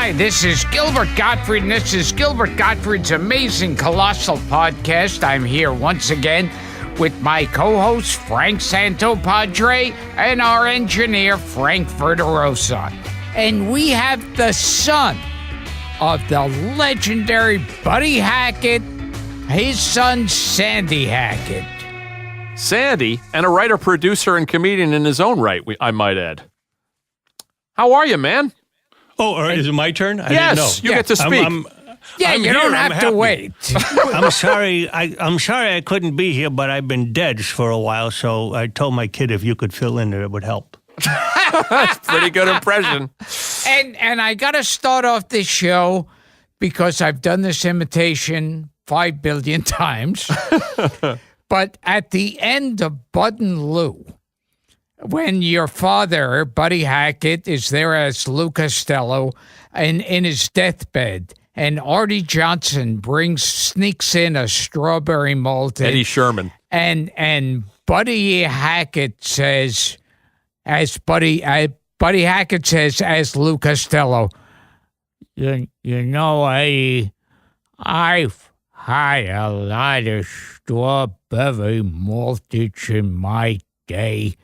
Hi, this is Gilbert Gottfried, and this is Gilbert Gottfried's amazing Colossal podcast. I'm here once again with my co-host, Frank Santopadre, and our engineer, Frank Verderosa. And we have the son of the legendary Buddy Hackett, his son, Sandy Hackett. Sandy, and a writer, producer, and comedian in his own right, I might add. How are you, man? Oh, is it my turn? Yes, you get to speak. You don't have to wait. I'm sorry. I'm sorry I couldn't be here, but I've been dead for a while, so I told my kid if you could fill in, it would help. That's a pretty good impression. And I got to start off this show because I've done this imitation 5 billion times. But at the end of Bud and Lou, when your father, Buddy Hackett, is there as Lou Costello in his deathbed, and Artie Johnson sneaks in a strawberry malted. Eddie Sherman. And Buddy Hackett says, Buddy Hackett says as Lou Costello, you know, I've had a lot of strawberry maltage in my day,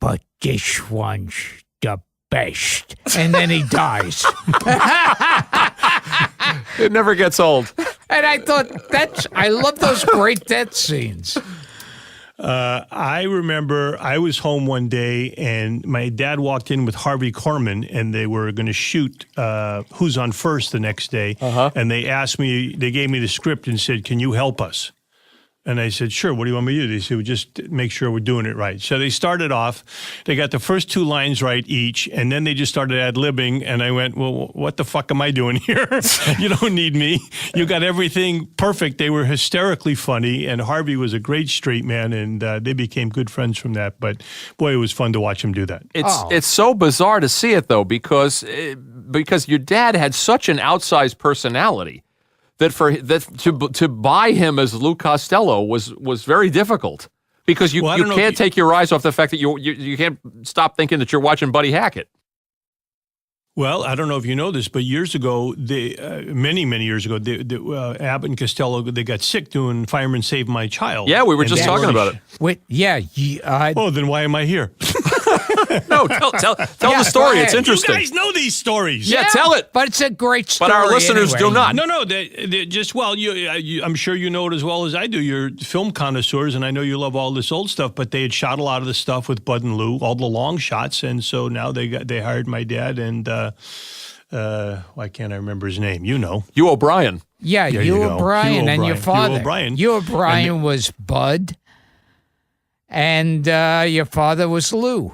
but this one's the best. And then he dies. It never gets old. And I thought, I love those great death scenes. I remember I was home one day, and my dad walked in with Harvey Korman, and they were going to shoot Who's on First the next day. And they gave me the script and said, "Can you help us?" And I said, "Sure, what do you want me to do?" They said, "Well, just make sure we're doing it right." So they started off, they got the first 2 lines right each, and then they just started ad-libbing, and I went, "Well, what the fuck am I doing here? You don't need me. You got everything perfect." They were hysterically funny, and Harvey was a great straight man, and they became good friends from that. But, boy, it was fun to watch him do that. It's so bizarre to see it, though, because your dad had such an outsized personality. To buy him as Lou Costello was very difficult because you can't take your eyes off the fact that you can't stop thinking that you're watching Buddy Hackett. Well, I don't know if you know this, but years ago, many years ago, Abbott and Costello, they got sick doing Fireman Save My Child. Yeah, we were just talking about it. Wait, then why am I here? No, tell the story. It's interesting. You guys know these stories. Yeah, tell it. But it's a great story. But our listeners do not. No, they just, I'm sure you know it as well as I do. You're film connoisseurs, and I know you love all this old stuff, but they had shot a lot of the stuff with Bud and Lou, all the long shots, and so now they hired my dad, and why can't I remember his name? You know. Hugh O'Brien. Yeah, Hugh O'Brien and your father. Hugh O'Brien was Bud, and your father was Lou.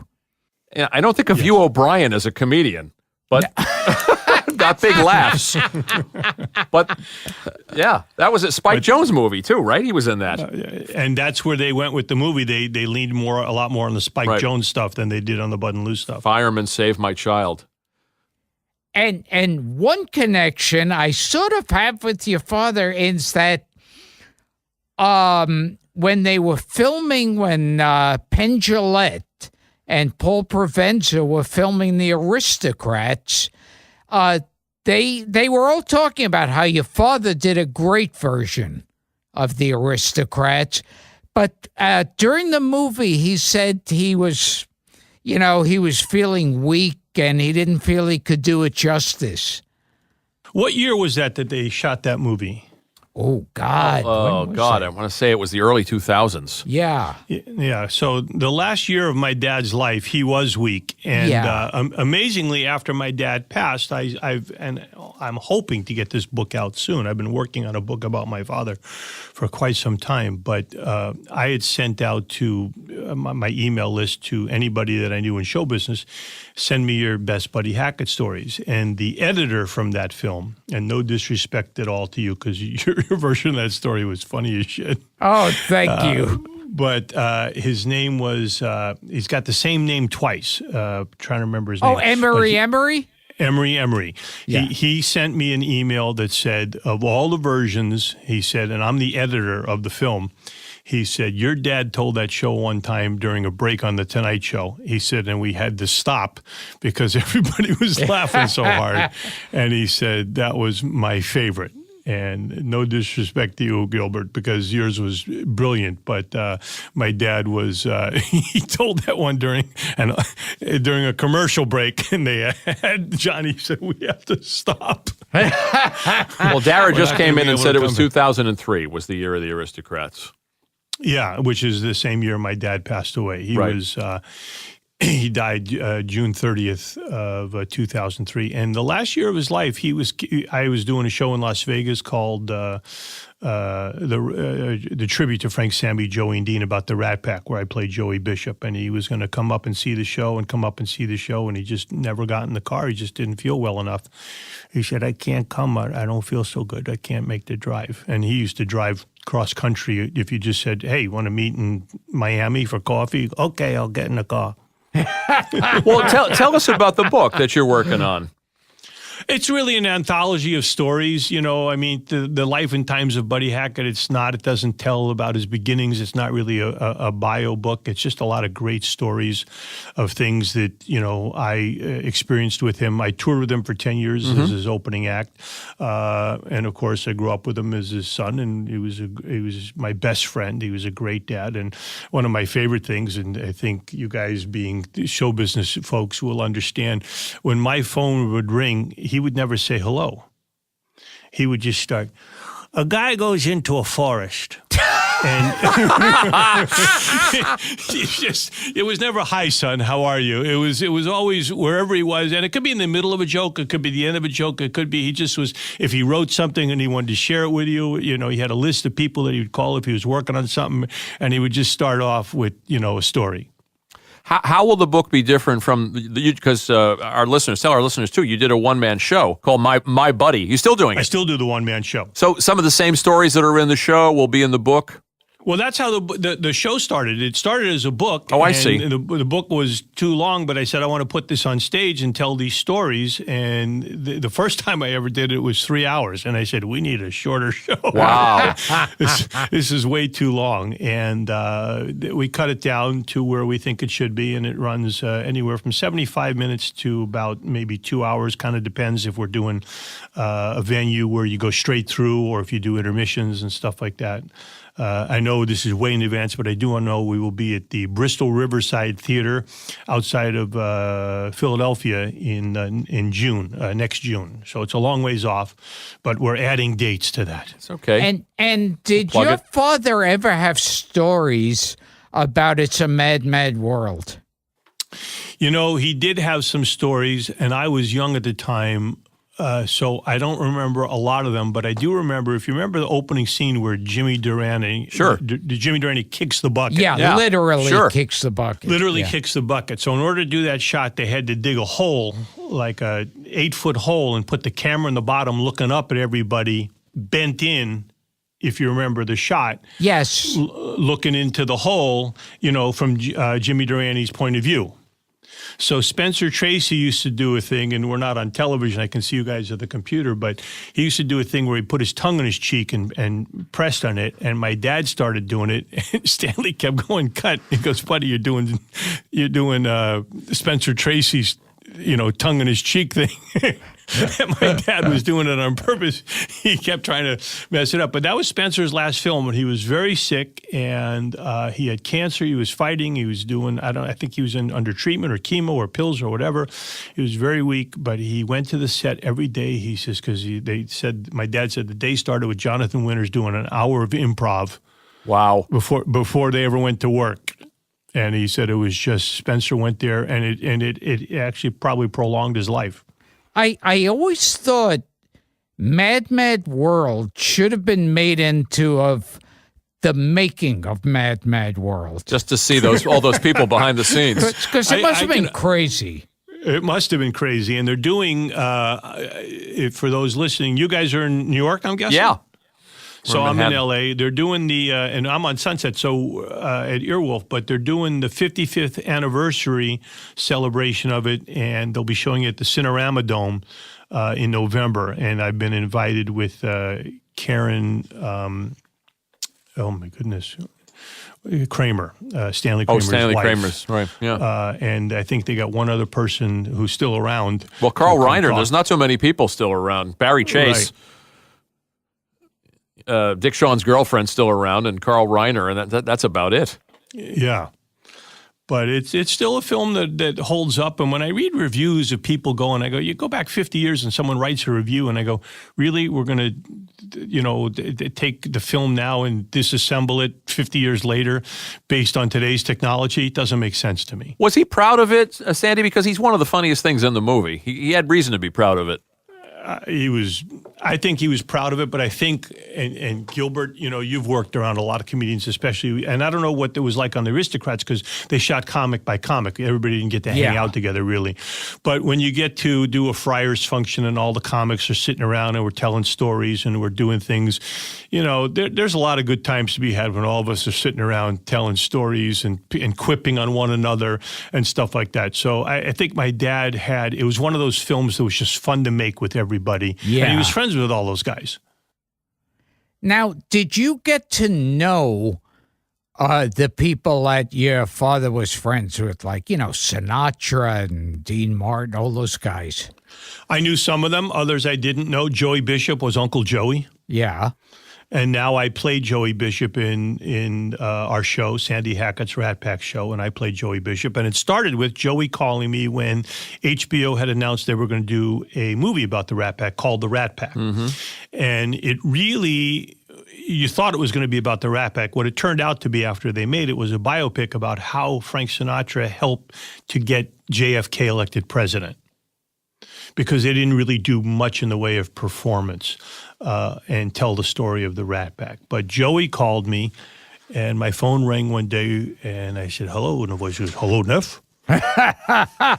Yeah, I don't think of Hugh O'Brien as a comedian, but got big laughs. But yeah, that was a Spike Jonze movie too, right? He was in that, and that's where they went with the movie. They leaned a lot more on the Spike Jonze stuff than they did on the Bud and Lou stuff. Fireman Save My Child. And one connection I sort of have with your father is that when they were filming, when Penn Jillette and Paul Provenza were filming The Aristocrats, they were all talking about how your father did a great version of The Aristocrats. But during the movie, he said he was feeling weak and he didn't feel he could do it justice. What year was that they shot that movie? Oh, God. Oh, God. I want to say it was the early 2000s. Yeah. Yeah. So the last year of my dad's life, he was weak. And amazingly, after my dad passed, I'm hoping to get this book out soon. I've been working on a book about my father for quite some time. But I had sent out to my email list to anybody that I knew in show business, send me your best Buddy Hackett stories. And the editor from that film, and no disrespect at all to you because your version of that story was funny as shit. Oh, thank you. But his name was, he's got the same name twice. Trying to remember his name. Oh, Emery? Emery. Yeah. He sent me an email that said, of all the versions, he said, and I'm the editor of the film, He said, your dad told that show one time during a break on The Tonight Show. He said, and we had to stop because everybody was laughing so hard. And he said, that was my favorite. And no disrespect to you, Gilbert, because yours was brilliant. But my dad was, he told that one during a commercial break, and they had Johnny said, we have to stop. Well, Dara just came in and said it was 2003 was the year of the Aristocrats. Yeah, which is the same year my dad passed away. He died June 30th of 2003. And the last year of his life, I was doing a show in Las Vegas called the tribute to Frank Sammy, Joey, and Dean about the Rat Pack, where I played Joey Bishop. And he was going to come up and see the show, and he just never got in the car. He just didn't feel well enough. He said, I can't come. I don't feel so good. I can't make the drive. And he used to drive cross country. If you just said, hey, you want to meet in Miami for coffee? Okay, I'll get in the car. Well, tell us about the book that you're working on. It's really an anthology of stories. You know, I mean, the life and times of Buddy Hackett, it doesn't tell about his beginnings. It's not really a bio book. It's just a lot of great stories of things that, you know, I experienced with him. I toured with him for 10 years as his opening act. And of course, I grew up with him as his son, and he was my best friend. He was a great dad. And one of my favorite things, and I think you guys being show business folks will understand, when my phone would ring, he would never say hello. He would just start, a guy goes into a forest. And it was never, hi, son, how are you? It was always wherever he was. And it could be in the middle of a joke. It could be the end of a joke. It could be he just was, if he wrote something and he wanted to share it with you, you know, he had a list of people that he would call if he was working on something. And he would just start off with, you know, a story. How will the book be different from because tell our listeners too, you did a one-man show called My Buddy. You still doing it? I still do the one-man show. So some of the same stories that are in the show will be in the book? Well, that's how the show started. It started as a book. Oh, I see. The book was too long, but I said, I want to put this on stage and tell these stories. And the first time I ever did it was 3 hours. And I said, we need a shorter show. Wow. This is way too long. And we cut it down to where we think it should be. And it runs anywhere from 75 minutes to about maybe 2 hours. Kind of depends if we're doing a venue where you go straight through or if you do intermissions and stuff like that. I know this is way in advance, but I do know we will be at the Bristol Riverside Theater outside of Philadelphia in June, next June. So it's a long ways off, but we're adding dates to that. It's okay. And did your father ever have stories about It's a Mad, Mad World? You know, he did have some stories, and I was young at the time. So I don't remember a lot of them, but I do remember, if you remember the opening scene where Jimmy Durante, Jimmy Durante kicks the bucket. Yeah. Literally kicks the bucket. Kicks the bucket. So in order to do that shot, they had to dig a hole, like a 8-foot hole, and put the camera in the bottom looking up at everybody, bent in, if you remember the shot. Yes. Looking into the hole, you know, from Jimmy Durante's point of view. So Spencer Tracy used to do a thing, and we're not on television. I can see you guys at the computer, but he used to do a thing where he put his tongue on his cheek and pressed on it. And my dad started doing it, and Stanley kept going, cut. He goes, buddy, you're doing Spencer Tracy's, you know, tongue in his cheek thing. And my dad was doing it on purpose. He kept trying to mess it up. But that was Spencer's last film when he was very sick, and he had cancer. He was fighting. He was doing, I think he was under treatment or chemo or pills or whatever. He was very weak, but he went to the set every day, he says, because my dad said the day started with Jonathan Winters doing an hour of improv. Wow. Before they ever went to work. And he said it was just, Spencer went there, and it actually probably prolonged his life. I always thought Mad, Mad World should have been made into the making of Mad, Mad World. Just to see all those people behind the scenes. Because it must have been crazy. It must have been crazy. And they're doing, for those listening, you guys are in New York, I'm guessing? Yeah. So I'm in L.A. They're doing and I'm on Sunset, so at Earwolf, but they're doing the 55th anniversary celebration of it, and they'll be showing it at the Cinerama Dome in November. And I've been invited with Karen, oh my goodness, Kramer, Stanley Kramer's Stanley wife. Kramer's, right, yeah. And I think they got one other person who's still around. Well, Carl who can Reiner, talk. there's not so many people still around. Barry Chase, Dick Shawn's girlfriend's still around, and Carl Reiner, and that's about it. Yeah. But it's still a film that holds up. And when I read reviews of people going, I go, you go back 50 years and someone writes a review, and I go, really? We're going to, take the film now and disassemble it 50 years later based on today's technology? It doesn't make sense to me. Was he proud of it, Sandy? Because he's one of the funniest things in the movie. He had reason to be proud of it. I think he was proud of it, but I think, and Gilbert, you've worked around a lot of comedians, especially, and I don't know what it was like on the Aristocrats because they shot comic by comic. Everybody didn't get to hang out together, really. But when you get to do a Friars function and all the comics are sitting around and we're telling stories and we're doing things, there's a lot of good times to be had when all of us are sitting around telling stories and quipping on one another and stuff like that. So I think my dad it was one of those films that was just fun to make with everybody. Yeah. And he was friends with all those guys. Now, did you get to know the people that your father was friends with, like, Sinatra and Dean Martin, all those guys? I knew some of them. Others I didn't know. Joey Bishop was Uncle Joey. Yeah. And now I play Joey Bishop in our show, Sandy Hackett's Rat Pack show, and I play Joey Bishop. And it started with Joey calling me when HBO had announced they were going to do a movie about the Rat Pack called The Rat Pack. Mm-hmm. And it really, you thought it was going to be about the Rat Pack. What it turned out to be after they made it was a biopic about how Frank Sinatra helped to get JFK elected president, because they didn't really do much in the way of performance and tell the story of the Rat Pack. But Joey called me, and my phone rang one day, and I said, hello, and the voice goes, hello, Neff? I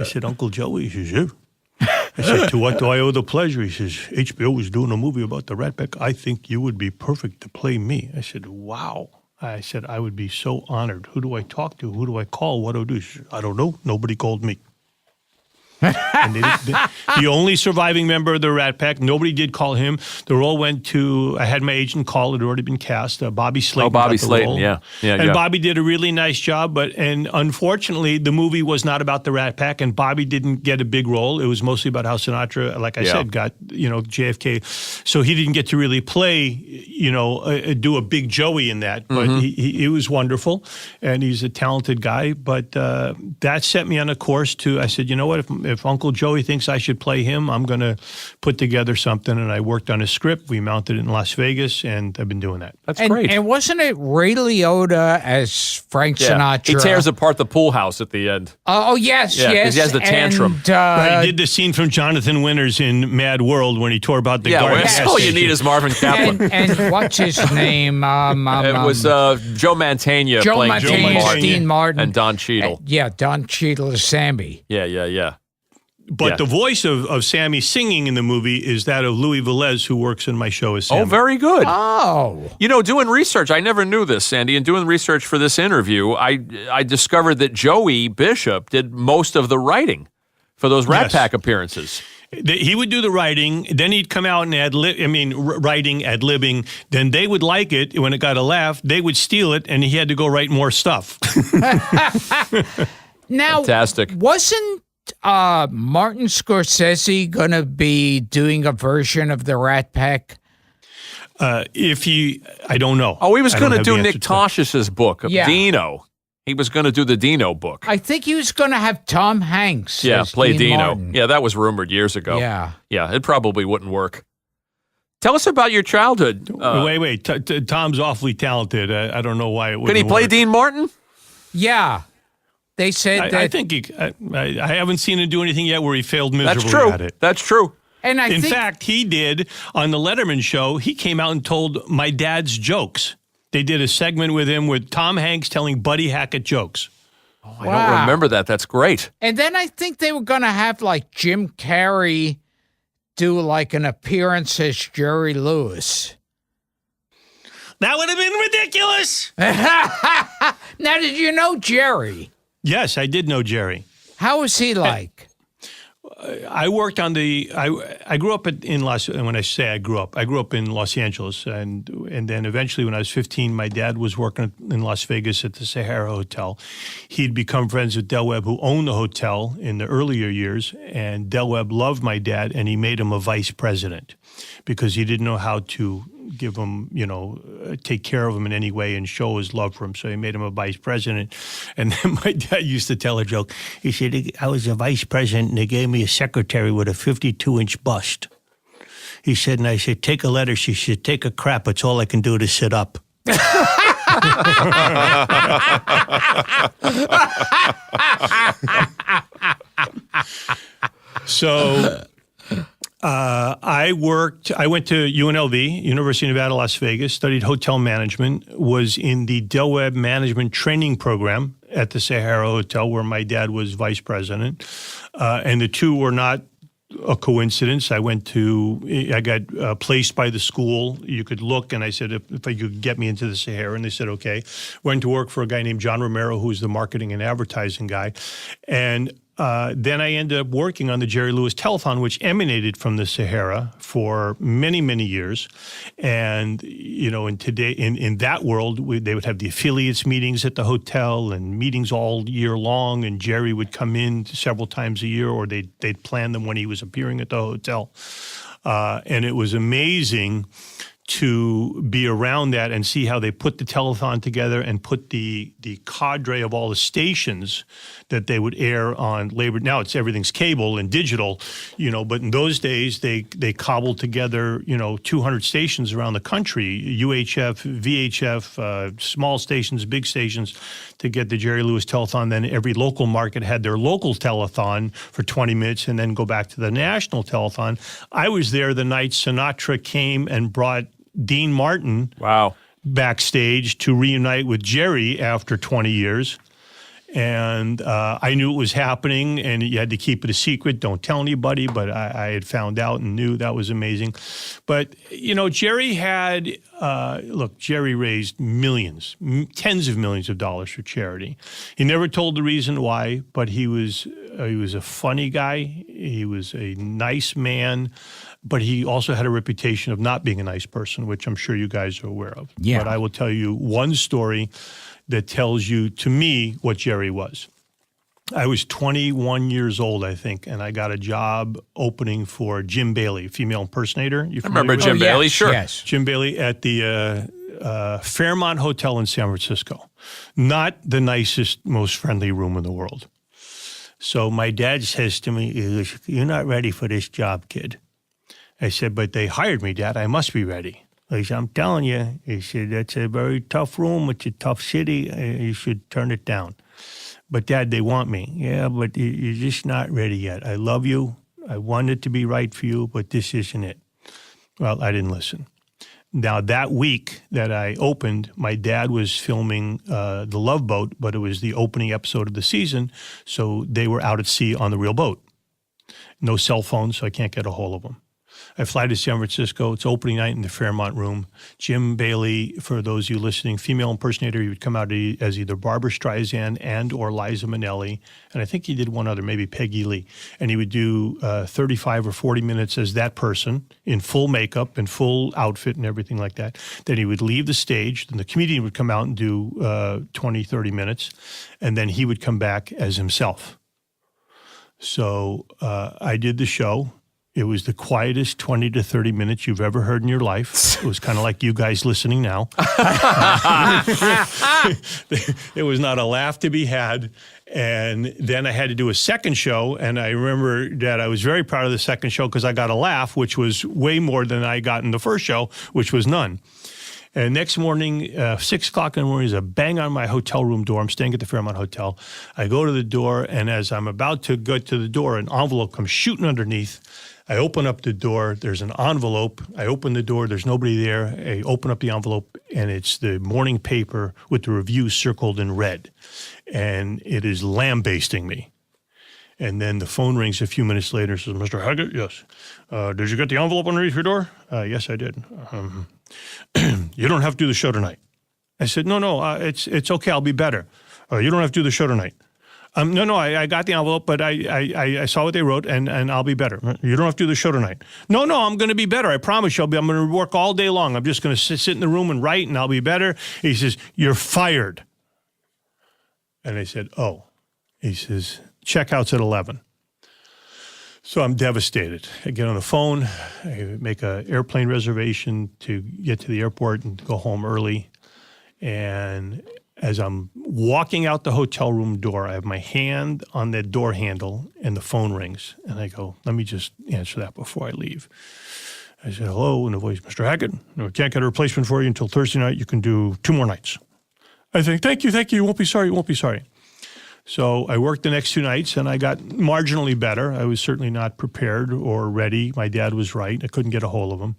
said, Uncle Joey. He says, yeah. I said, to what do I owe the pleasure? He says, HBO is doing a movie about the Rat Pack. I think you would be perfect to play me. I said, wow. I said, I would be so honored. Who do I talk to? Who do I call? What do I do? He said, I don't know. Nobody called me. And the only surviving member of the Rat Pack, nobody did call him. The role went to, I had my agent call, it had already been cast, Bobby Slayton. Oh, Bobby got the Slayton, role. yeah. And Bobby did a really nice job, and unfortunately, the movie was not about the Rat Pack, and Bobby didn't get a big role. It was mostly about how Sinatra, like I said, got, JFK. So he didn't get to really play, do a big Joey in that, but he was wonderful, and he's a talented guy. But that set me on a course I said, you know what, if Uncle Joey thinks I should play him, I'm going to put together something. And I worked on a script. We mounted it in Las Vegas, and I've been doing that. That's great. And wasn't it Ray Liotta as Frank Sinatra? He tears apart the pool house at the end. Yes. because he has the tantrum. And, he did the scene from Jonathan Winters in Mad World when he tore about the garden. That's all you need is Marvin Kaplan. And what's his name? It was Joe Mantegna playing Mantegna, Dean Martin. And Don Cheadle. Don Cheadle is Sammy. Yeah. But the voice of Sammy singing in the movie is that of Louis Velez, who works in my show as Sammy. Oh, very good. Oh. Doing research, I never knew this, Sandy, and doing research for this interview, I discovered that Joey Bishop did most of the writing for those Rat Pack appearances. He would do the writing, then he'd come out and writing, ad-libbing. Then they would like it. When it got a laugh, they would steal it, and he had to go write more stuff. Now, fantastic. Wasn't Martin Scorsese going to be doing a version of the Rat Pack? I don't know. Oh, he was going to do Nick Tosh's book, Dino. He was going to do the Dino book. I think he was going to have Tom Hanks. Play Dean Dino. Martin. Yeah, that was rumored years ago. Yeah, it probably wouldn't work. Tell us about your childhood. Wait. Tom's awfully talented. I don't know why it wouldn't Can he play work. Dean Martin? Yeah. They said that. I think I haven't seen him do anything yet where he failed miserably at it. That's true. And in fact, he did on the Letterman show. He came out and told my dad's jokes. They did a segment with him with Tom Hanks telling Buddy Hackett jokes. Oh, I don't remember that. That's great. And then I think they were going to have like Jim Carrey do like an appearance as Jerry Lewis. That would have been ridiculous. Now, did you know Jerry? Yes, I did know Jerry. How was he like? I worked on I grew up in when I say I grew up in Los Angeles, and then eventually when I was 15, my dad was working in Las Vegas at the Sahara Hotel. He'd become friends with Del Webb, who owned the hotel in the earlier years, and Del Webb loved my dad, and he made him a vice president because he didn't know how to give him, take care of him in any way and show his love for him. So he made him a vice president. And then my dad used to tell a joke. He said, I was a vice president and they gave me a secretary with a 52-inch bust. He said, and I said, take a letter. She said, take a crap. It's all I can do to sit up. So I went to UNLV, University of Nevada, Las Vegas, studied hotel management, was in the Del Webb management training program at the Sahara Hotel where my dad was vice president. And the two were not a coincidence. I got placed by the school. You could look, and I said, if you could get me into the Sahara, and they said, okay. Went to work for a guy named John Romero, who was the marketing and advertising guy. And then I ended up working on the Jerry Lewis Telethon, which emanated from the Sahara for many, many years. And, in that world, they would have the affiliates meetings at the hotel and meetings all year long. And Jerry would come in several times a year, or they'd plan them when he was appearing at the hotel. And it was amazing to be around that and see how they put the telethon together and put the cadre of all the stations that they would air on labor. Now everything's cable and digital, but in those days they cobbled together, 200 stations around the country, UHF, VHF, small stations, big stations, to get the Jerry Lewis Telethon. Then every local market had their local telethon for 20 minutes and then go back to the national telethon. I was there the night Sinatra came and brought Dean Martin backstage to reunite with Jerry after 20 years. And I knew it was happening, and you had to keep it a secret. Don't tell anybody, but I had found out and knew. That was amazing. But, Jerry had, Jerry raised millions, tens of millions of dollars for charity. He never told the reason why, but he was a funny guy. He was a nice man. But he also had a reputation of not being a nice person, which I'm sure you guys are aware of. Yeah. But I will tell you one story that tells you, to me, what Jerry was. I was 21 years old, I think, and I got a job opening for Jim Bailey, female impersonator. I remember Jim Bailey, sure. Yes. Jim Bailey at the Fairmont Hotel in San Francisco. Not the nicest, most friendly room in the world. So my dad says to me, he goes, "You're not ready for this job, kid." I said, "But they hired me, Dad. I must be ready." He said, "I'm telling you." He said, "That's a very tough room. It's a tough city. You should turn it down." "But, Dad, they want me." "Yeah, but you're just not ready yet. I love you. I want it to be right for you, but this isn't it." Well, I didn't listen. Now, that week that I opened, my dad was filming The Love Boat, but it was the opening episode of the season, so they were out at sea on the real boat. No cell phones, so I can't get a hold of them. I fly to San Francisco. It's opening night in the Fairmont room. Jim Bailey, for those of you listening, female impersonator, he would come out as either Barbara Streisand and or Liza Minnelli. And I think he did one other, maybe Peggy Lee. And he would do 35 or 40 minutes as that person in full makeup and full outfit and everything like that. Then he would leave the stage. Then the comedian would come out and do 20, 30 minutes. And then he would come back as himself. So I did the show. It was the quietest 20 to 30 minutes you've ever heard in your life. It was kind of like you guys listening now. There was not a laugh to be had. And then I had to do a second show. And I remember that I was very proud of the second show because I got a laugh, which was way more than I got in the first show, which was none. And next morning, 6 o'clock in the morning, there's a bang on my hotel room door. I'm staying at the Fairmont Hotel. I go to the door, and as I'm about to go to the door, an envelope comes shooting underneath. I open up the door. There's an envelope. I open the door. There's nobody there. I open up the envelope, and it's the morning paper with the review circled in red. And it is lambasting me. And then the phone rings a few minutes later. It says, "Mr. Hackett, yes. Did you get the envelope underneath your door?" "Yes, I did." "You don't have to do the show tonight." I said, No, it's okay. I'll be better. "You don't have to do the show tonight." No, I got the envelope, but I saw what they wrote, and I'll be better. You don't have to do the show tonight. No, I'm going to be better. I promise you, I'm going to work all day long. I'm just going to sit in the room and write, and I'll be better. He says, you're fired. And I said, oh. He says, checkout's at 11. So I'm devastated. I get on the phone. I make an airplane reservation to get to the airport and go home early. And as I'm walking out the hotel room door, I have my hand on the door handle and the phone rings. And I go, let me just answer that before I leave. I said, hello, and the voice, Mr. Hackett. No, we can't get a replacement for you until Thursday night. You can do 2 more nights. I think, thank you. You won't be sorry. So I worked the next 2 nights, and I got marginally better. I was certainly not prepared or ready. My dad was right. I couldn't get a hold of him.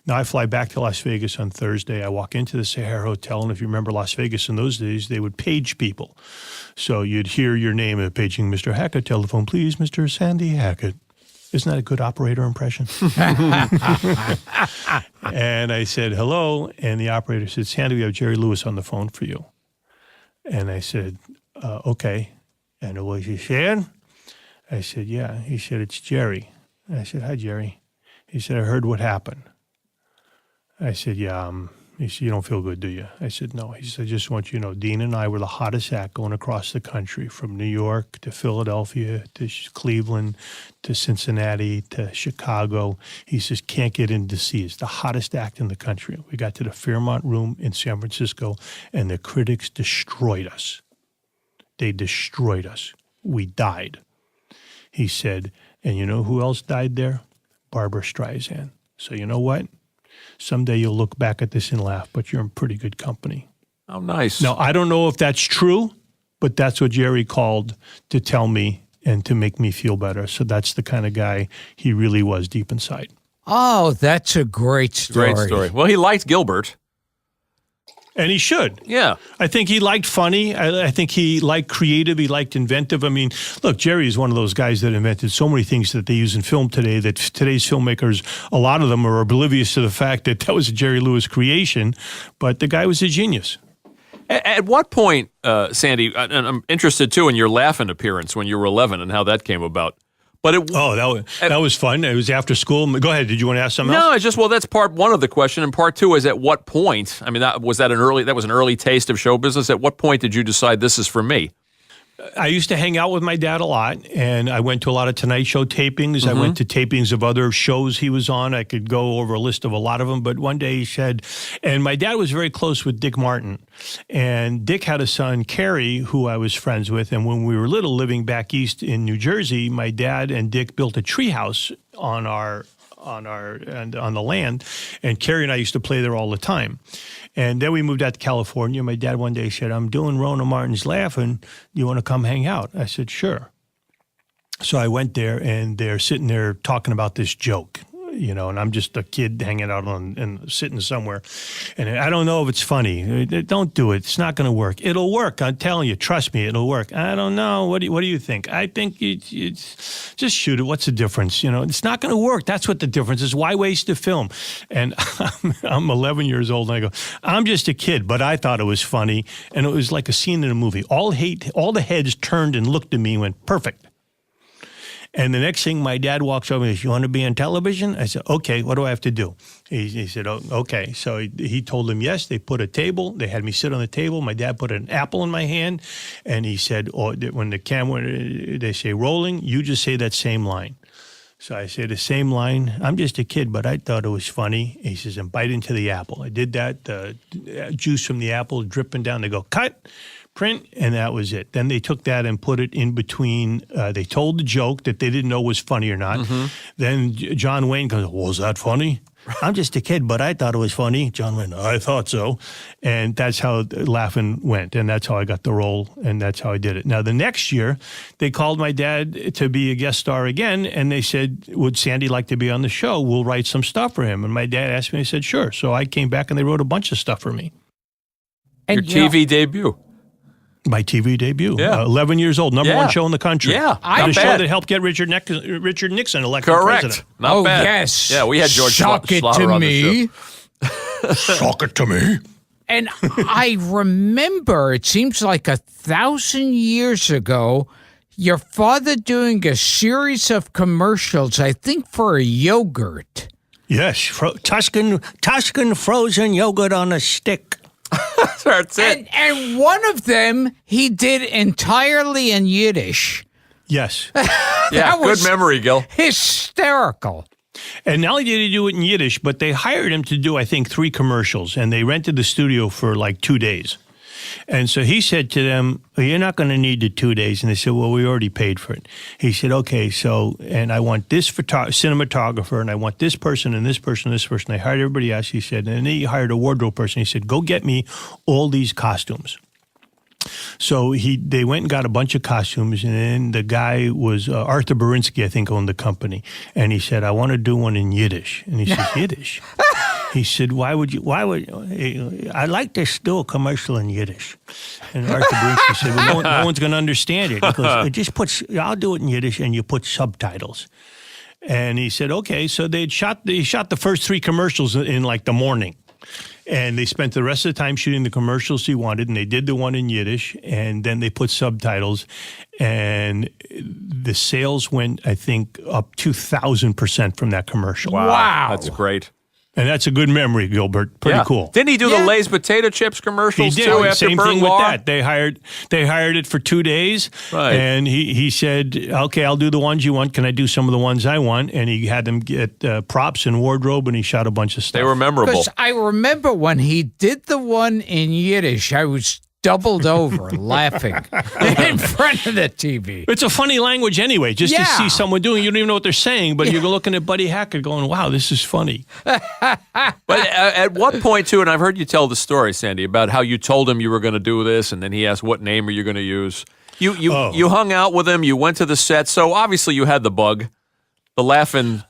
Now I fly back to Las Vegas on Thursday. I walk into the Sahara Hotel, and if you remember Las Vegas in those days, they would page people. So you'd hear your name paging, Mr. Hackett, telephone, please, Mr. Sandy Hackett. Isn't that a good operator impression? And I said, hello, and the operator said, Sandy, we have Jerry Lewis on the phone for you. And I said, okay. And the voice, he said, I said, yeah. He said, it's Jerry. I said, hi, Jerry. He said, I heard what happened. I said, yeah. He said, you don't feel good, do you? I said, no. He said, I just want you to know, Dean and I were the hottest act going across the country, from New York to Philadelphia to Cleveland to Cincinnati to Chicago. He says, can't get in to see. It's the hottest act in the country. We got to the Fairmont Room in San Francisco, and the critics destroyed us. They destroyed us. We died. He said, and you know who else died there? Barbra Streisand. So you know what? Someday you'll look back at this and laugh, but you're in pretty good company. Oh, nice. Now, I don't know if that's true, but that's what Jerry called to tell me and to make me feel better. So that's the kind of guy he really was deep inside. Oh, that's a great story. Great story. Well, he liked Gilbert. And he should. Yeah. I think he liked funny. I think he liked creative. He liked inventive. I mean, look, Jerry is one of those guys that invented so many things that they use in film today that today's filmmakers, a lot of them are oblivious to the fact that that was a Jerry Lewis creation, but the guy was a genius. At what point, Sandy, and I'm interested too in your laughing appearance when you were 11 and how that came about. But that was fun. It was after school. Go ahead. Did you want to ask something else? No, it's just, well, that's part one of the question. And part two is, at what point, I mean, that was an early taste of show business. At what point did you decide this is for me? I used to hang out with my dad a lot, and I went to a lot of Tonight Show tapings. Mm-hmm. I went to tapings of other shows he was on. I could go over a list of a lot of them, but one day he said, and my dad was very close with Dick Martin, and Dick had a son, Kerry, who I was friends with, and when we were little, living back east in New Jersey, my dad and Dick built a treehouse on the land, and Kerry and I used to play there all the time. And then we moved out to California. My dad one day said, I'm doing Rona Martin's Laughing. You want to come hang out? I said, sure. So I went there, and they're sitting there talking about this joke, and I'm just a kid hanging out and sitting somewhere. And I don't know if it's funny. Don't do it. It's not going to work. It'll work. I'm telling you. Trust me, it'll work. I don't know. What do you think? I think you just shoot it. What's the difference? It's not going to work. That's what the difference is. Why waste the film? And I'm 11 years old, and I go, I'm just a kid, but I thought it was funny. And it was like a scene in a movie. All the heads turned and looked at me and went, perfect. And the next thing, my dad walks over and says, you want to be on television? I said, okay, what do I have to do? He said, oh, okay. So he told them yes. They put a table. They had me sit on the table. My dad put an apple in my hand. And he said, when the camera, they say rolling, you just say that same line. So I say the same line. I'm just a kid, but I thought it was funny. He says, and bite into the apple. I did that. The juice from the apple dripping down. They go, cut. Print, and that was it. Then they took that and put it in between. They told the joke that they didn't know was funny or not. Mm-hmm. Then John Wayne goes, was that funny? I'm just a kid, but I thought it was funny. John Wayne, I thought so. And that's how Laughing went, and that's how I got the role, and that's how I did it. Now, the next year, they called my dad to be a guest star again, and they said, would Sandy like to be on the show? We'll write some stuff for him. And my dad asked me, I said, sure. So I came back, and they wrote a bunch of stuff for me. And your TV debut. My TV debut. Yeah. 11 years old, number one show in the country. Yeah, the show that helped get Richard Nixon elected president. Not bad. Yes. Yeah, we had George Shock it Schlatter to on me. the show. Shock it to me. And I remember, it seems like 1,000 years ago, your father doing a series of commercials, I think for a yogurt. Yes, Tuscan frozen yogurt on a stick. That's it. And one of them he did entirely in Yiddish. Yes. Yeah, good was memory, Gil. Hysterical. And not only did he do it in Yiddish, but they hired him to do, I think, 3 commercials, and they rented the studio for like 2 days. And so he said to them, well, you're not going to need the 2 days. And they said, well, we already paid for it. He said, okay, so, and I want this cinematographer, and I want this person, and this person, and this person. They hired everybody else, he said. And then he hired a wardrobe person. He said, go get me all these costumes. So they went and got a bunch of costumes, and then the guy was Arthur Berinsky, I think, owned the company. And he said, I want to do one in Yiddish. And he said, Yiddish? He said, why would I'd like to do a commercial in Yiddish. And Arthur Berinsky said, well, no one's going to understand it. He goes, I'll do it in Yiddish, and you put subtitles. And he said, okay. So they shot the first 3 commercials in like the morning. And they spent the rest of the time shooting the commercials he wanted, and they did the one in Yiddish, and then they put subtitles, and the sales went, I think, up 2,000% from that commercial. Wow. That's great. And that's a good memory, Gilbert. Pretty cool. Didn't he do the Lay's potato chips commercials He did. too? After Same Burt thing with Lahr? that. They hired it for 2 days, Right. and he said, "Okay, I'll do the ones you want. Can I do some of the ones I want?" And he had them get props and wardrobe, and he shot a bunch of stuff. They were memorable. Because I remember when he did the one in Yiddish, I was doubled over laughing in front of the TV. It's a funny language anyway, just to Yeah. see someone doing it. You don't even know what they're saying, but you're looking at Buddy Hackett going, wow, this is funny. But at what point, too, and I've heard you tell the story, Sandy, about how you told him you were going to do this, and then he asked, what name are you going to use? You hung out with him, you went to the set, so obviously you had the bug. The laughing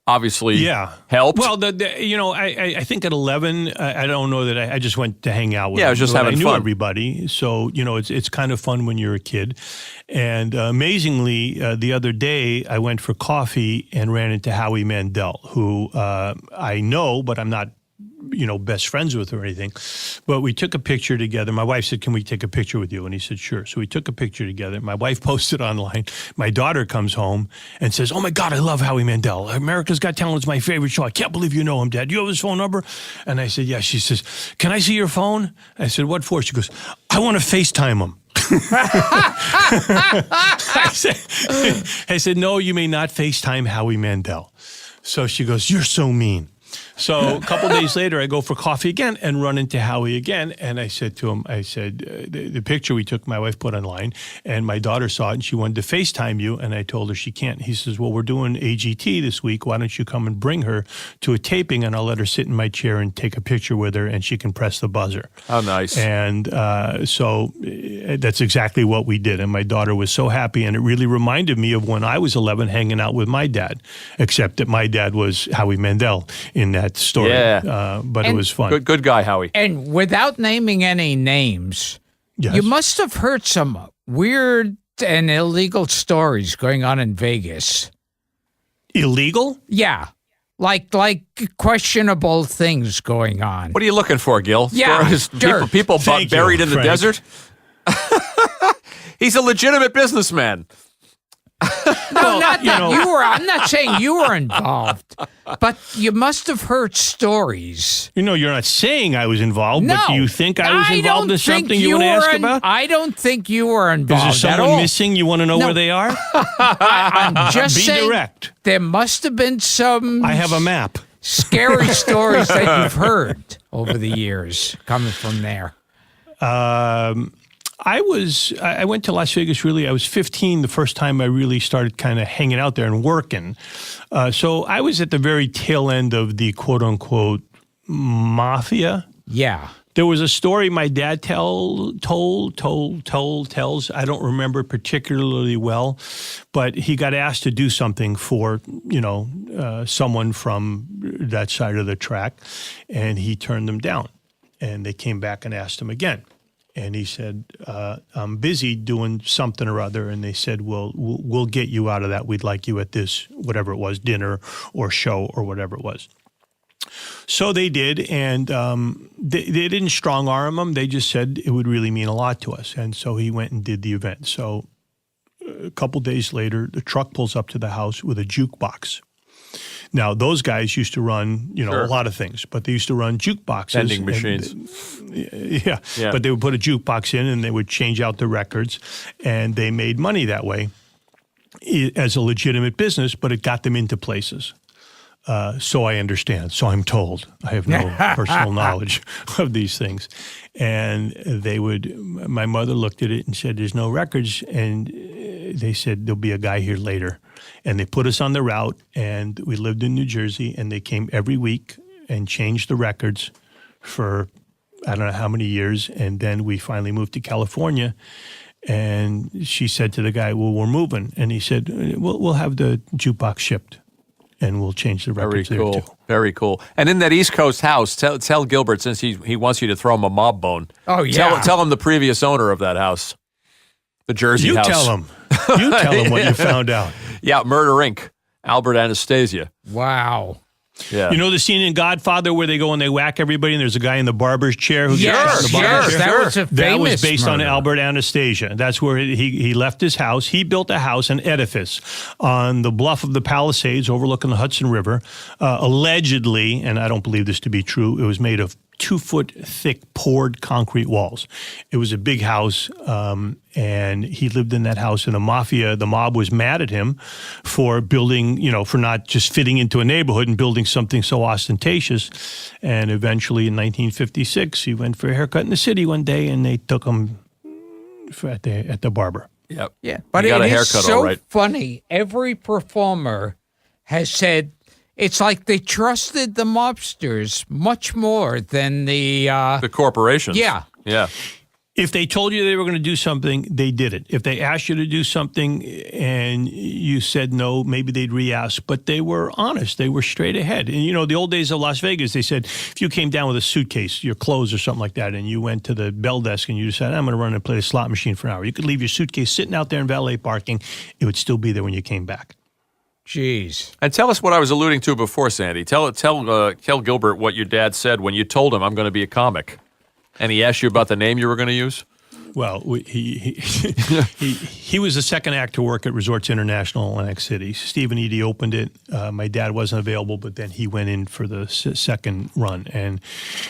obviously helped. Well, I think at 11, I don't know that I just went to hang out with Yeah, I was just having I knew fun. everybody. So, it's kind of fun when you're a kid. And amazingly, the other day, I went for coffee and ran into Howie Mandel, who I know, but I'm not best friends with or anything. But we took a picture together. My wife said, can we take a picture with you? And he said, sure. So we took a picture together. My wife posted online. My daughter comes home and says, oh my God, I love Howie Mandel. America's Got Talent is my favorite show. I can't believe you know him, Dad. Do you have his phone number? And I said, yeah. She says, can I see your phone? I said, what for? She goes, I want to FaceTime him. I said, no, you may not FaceTime Howie Mandel. So she goes, you're so mean. So a couple days later, I go for coffee again and run into Howie again. And I said to him, the picture we took, my wife put online, and my daughter saw it, and she wanted to FaceTime you. And I told her she can't. He says, well, we're doing AGT this week. Why don't you come and bring her to a taping, and I'll let her sit in my chair and take a picture with her, and she can press the buzzer. Oh, nice. And so that's exactly what we did. And my daughter was so happy, and it really reminded me of when I was 11 hanging out with my dad, except that my dad was Howie Mandel in that story. Yeah. But it was fun. Good guy, Howie. And without naming any names, Yes. you must have heard some weird and illegal stories going on in Vegas. Illegal? Yeah. Like questionable things going on. What are you looking for, Gil? Yeah, Stories, dirt. people Thank you, buried in the Frank. desert? He's a legitimate businessman. No, not that you were. I'm not saying you were involved, but you must have heard stories. You're not saying I was involved, No, but do you think I was involved don't in think something you want to ask were about? I don't think you were Is involved there at someone all. missing? You want to know No. where they are? I'm just Be saying direct. there must have been some I have a map. scary stories that you've heard over the years coming from there. I went to Las Vegas, really, I was 15 the first time I really started kind of hanging out there and working. So I was at the very tail end of the quote-unquote mafia. Yeah. There was a story my dad tells. I don't remember it particularly well, but he got asked to do something for, someone from that side of the track, and he turned them down. And they came back and asked him again. And he said, I'm busy doing something or other. And they said, well, we'll get you out of that. We'd like you at this, whatever it was, dinner or show or whatever it was. So they did, and they didn't strong-arm him. They just said it would really mean a lot to us. And so he went and did the event. So a couple days later, the truck pulls up to the house with a jukebox. Now, those guys used to run, Sure. a lot of things, but they used to run jukeboxes. Vending machines. Yeah, but they would put a jukebox in and they would change out the records, and they made money that way as a legitimate business, but it got them into places. So I understand. So I'm told. I have no personal knowledge of these things. And my mother looked at it and said, there's no records. And they said, there'll be a guy here later. And they put us on the route, and we lived in New Jersey, and they came every week and changed the records for I don't know how many years. And then we finally moved to California. And she said to the guy, well, we're moving. And he said, we'll have the jukebox shipped. And we'll change the records there, too. Very cool. And in that East Coast house, tell Gilbert, since he wants you to throw him a mob bone. Oh, yeah. Tell him the previous owner of that house, the Jersey house. You tell him. You tell him what you found out. Yeah, Murder, Inc., Albert Anastasia. Wow. Yeah. You know the scene in Godfather where they go and they whack everybody and there's a guy in the barber's chair who gets shot in the barber's chair? That was a famous That was based on murder. Albert Anastasia. That's where he left his house. He built a house, an edifice, on the bluff of the Palisades overlooking the Hudson River. Allegedly, and I don't believe this to be true, it was made of 2-foot thick poured concrete walls. It was a big house, and he lived in that house. And the mob was mad at him for building, for not just fitting into a neighborhood and building something so ostentatious. And eventually, in 1956, he went for a haircut in the city one day, and they took him at the barber. Yep. Yeah, but He got it a is haircut, so all right. funny. Every performer has said it's like they trusted the mobsters much more than the corporations. Yeah. Yeah. If they told you they were going to do something, they did it. If they asked you to do something and you said no, maybe they'd re-ask. But they were honest. They were straight ahead. And, the old days of Las Vegas, they said if you came down with a suitcase, your clothes or something like that, and you went to the bell desk and you decided, I'm going to run and play a slot machine for an hour. You could leave your suitcase sitting out there in valet parking. It would still be there when you came back. Jeez. And tell us what I was alluding to before, Sandy. Tell Gilbert what your dad said when you told him I'm going to be a comic. And he asked you about the name you were going to use? Well, he was the second act to work at Resorts International in Atlantic City. Steve and Edie opened it. My dad wasn't available, but then he went in for the second run. And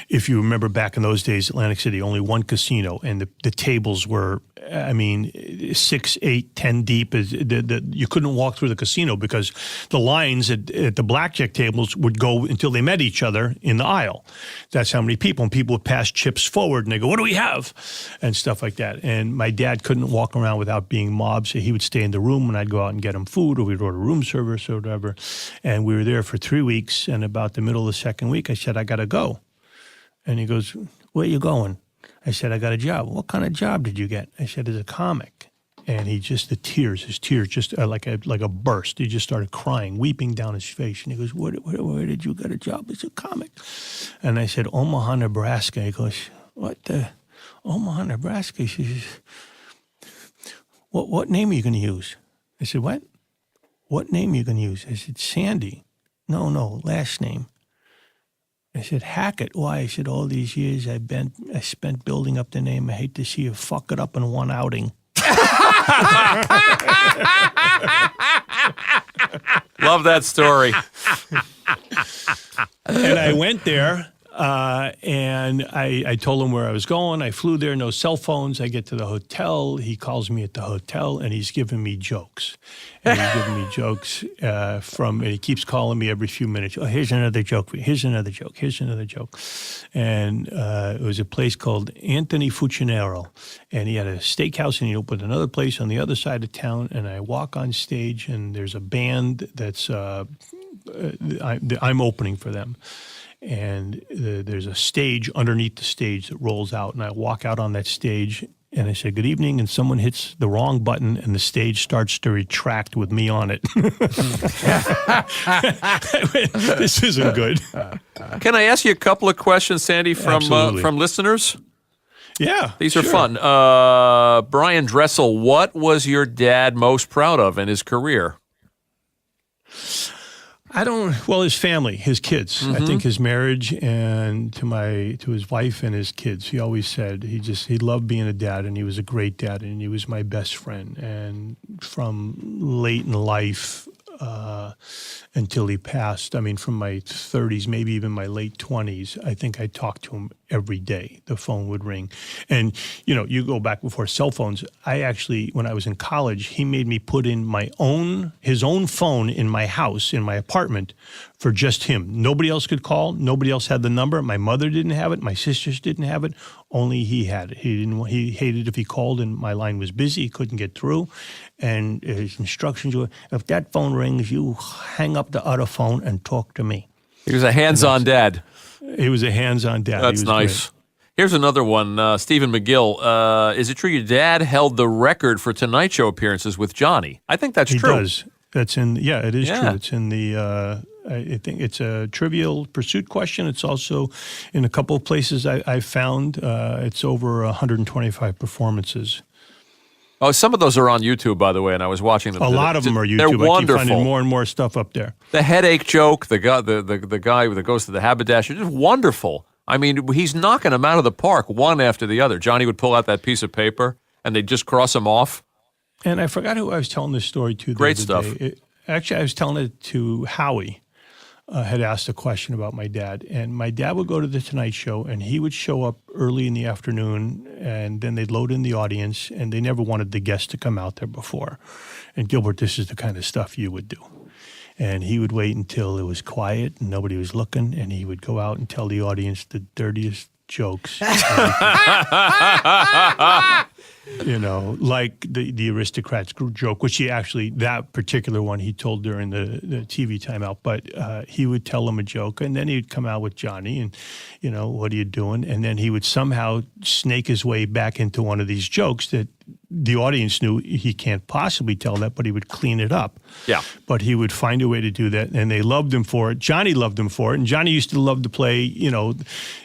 if you remember back in those days, Atlantic City, only one casino, and the tables were, 6, 8, 10 deep. You couldn't walk through the casino because the lines at the blackjack tables would go until they met each other in the aisle. That's how many people. And people would pass chips forward, and they go, what do we have? And stuff like that. And my dad couldn't walk around without being mobbed, so he would stay in the room when I'd go out and get him food, or we'd order room service or whatever. And we were there for 3 weeks, and about the middle of the second week, I said, I got to go. And he goes, where you going? I said, I got a job. What kind of job did you get? I said, as a comic. And his tears just like a burst. He just started crying, weeping down his face. And he goes, where did you get a job as a comic? And I said, Omaha, Nebraska. He goes, what the? Omaha, Nebraska. She says, what name are you going to use? I said, what? What name are you going to use? I said, Sandy. No, last name. I said, Hackett. Why? I said, all these years I spent building up the name. I hate to see you fuck it up in one outing. Love that story. And I went there, and I told him where I was going. I flew there, no cell phones. I get to the hotel. He calls me at the hotel, and he's giving me jokes. And he's giving me jokes and he keeps calling me every few minutes. Oh, here's another joke for you. Here's another joke. Here's another joke. And it was a place called Anthony Fucinero. And he had a steakhouse, and he opened another place on the other side of town. And I walk on stage, and there's a band that's I'm opening for them. And there's a stage underneath the stage that rolls out. And I walk out on that stage, and I say, good evening, and someone hits the wrong button, and the stage starts to retract with me on it. This isn't good. Can I ask you a couple of questions, Sandy, from listeners? Yeah. These are fun. Brian Dressel, what was your dad most proud of in his career? Well, his family, his kids. I think his marriage and to his wife and his kids. He always said he loved being a dad, and he was a great dad, and he was my best friend. And from late in life until he passed, I mean, from my 30s, maybe even my late 20s, I think I talked to him every day. The phone would ring. And, you go back before cell phones. I actually, when I was in college, he made me put in his own phone in my house, in my apartment, for just him. Nobody else could call. Nobody else had the number. My mother didn't have it. My sisters didn't have it. Only he had it. He hated if he called and my line was busy. He couldn't get through. And his instructions were, if that phone rings, you hang up the other phone and talk to me. He was a hands-on dad. He was a hands-on dad. That's nice. Great. Here's another one. Stephen McGill. Is it true your dad held the record for Tonight Show appearances with Johnny? I think that's true. He does. It is true. It's in the, I think it's a Trivial Pursuit question. It's also in a couple of places I found. It's over 125 performances. Oh, some of those are on YouTube, by the way, and I was watching them. A lot of them are YouTube. They're wonderful. I keep finding more and more stuff up there. The headache joke, the guy that goes to the haberdasher, just wonderful. I mean, he's knocking them out of the park one after the other. Johnny would pull out that piece of paper, and they'd just cross them off. And I forgot who I was telling this story to. Great stuff. Actually, I was telling it to Howie. Had asked a question about my dad. And my dad would go to the Tonight Show, and he would show up early in the afternoon, and then they'd load in the audience, and they never wanted the guests to come out there before. And Gilbert, this is the kind of stuff you would do. And he would wait until it was quiet and nobody was looking, and he would go out and tell the audience the dirtiest jokes. Like the aristocrats joke, which that particular one he told during the TV timeout. But he would tell them a joke, and then he'd come out with Johnny and, what are you doing? And then he would somehow snake his way back into one of these jokes that the audience knew he can't possibly tell that, but he would clean it up. Yeah. But he would find a way to do that, and they loved him for it. Johnny loved him for it, and Johnny used to love to play,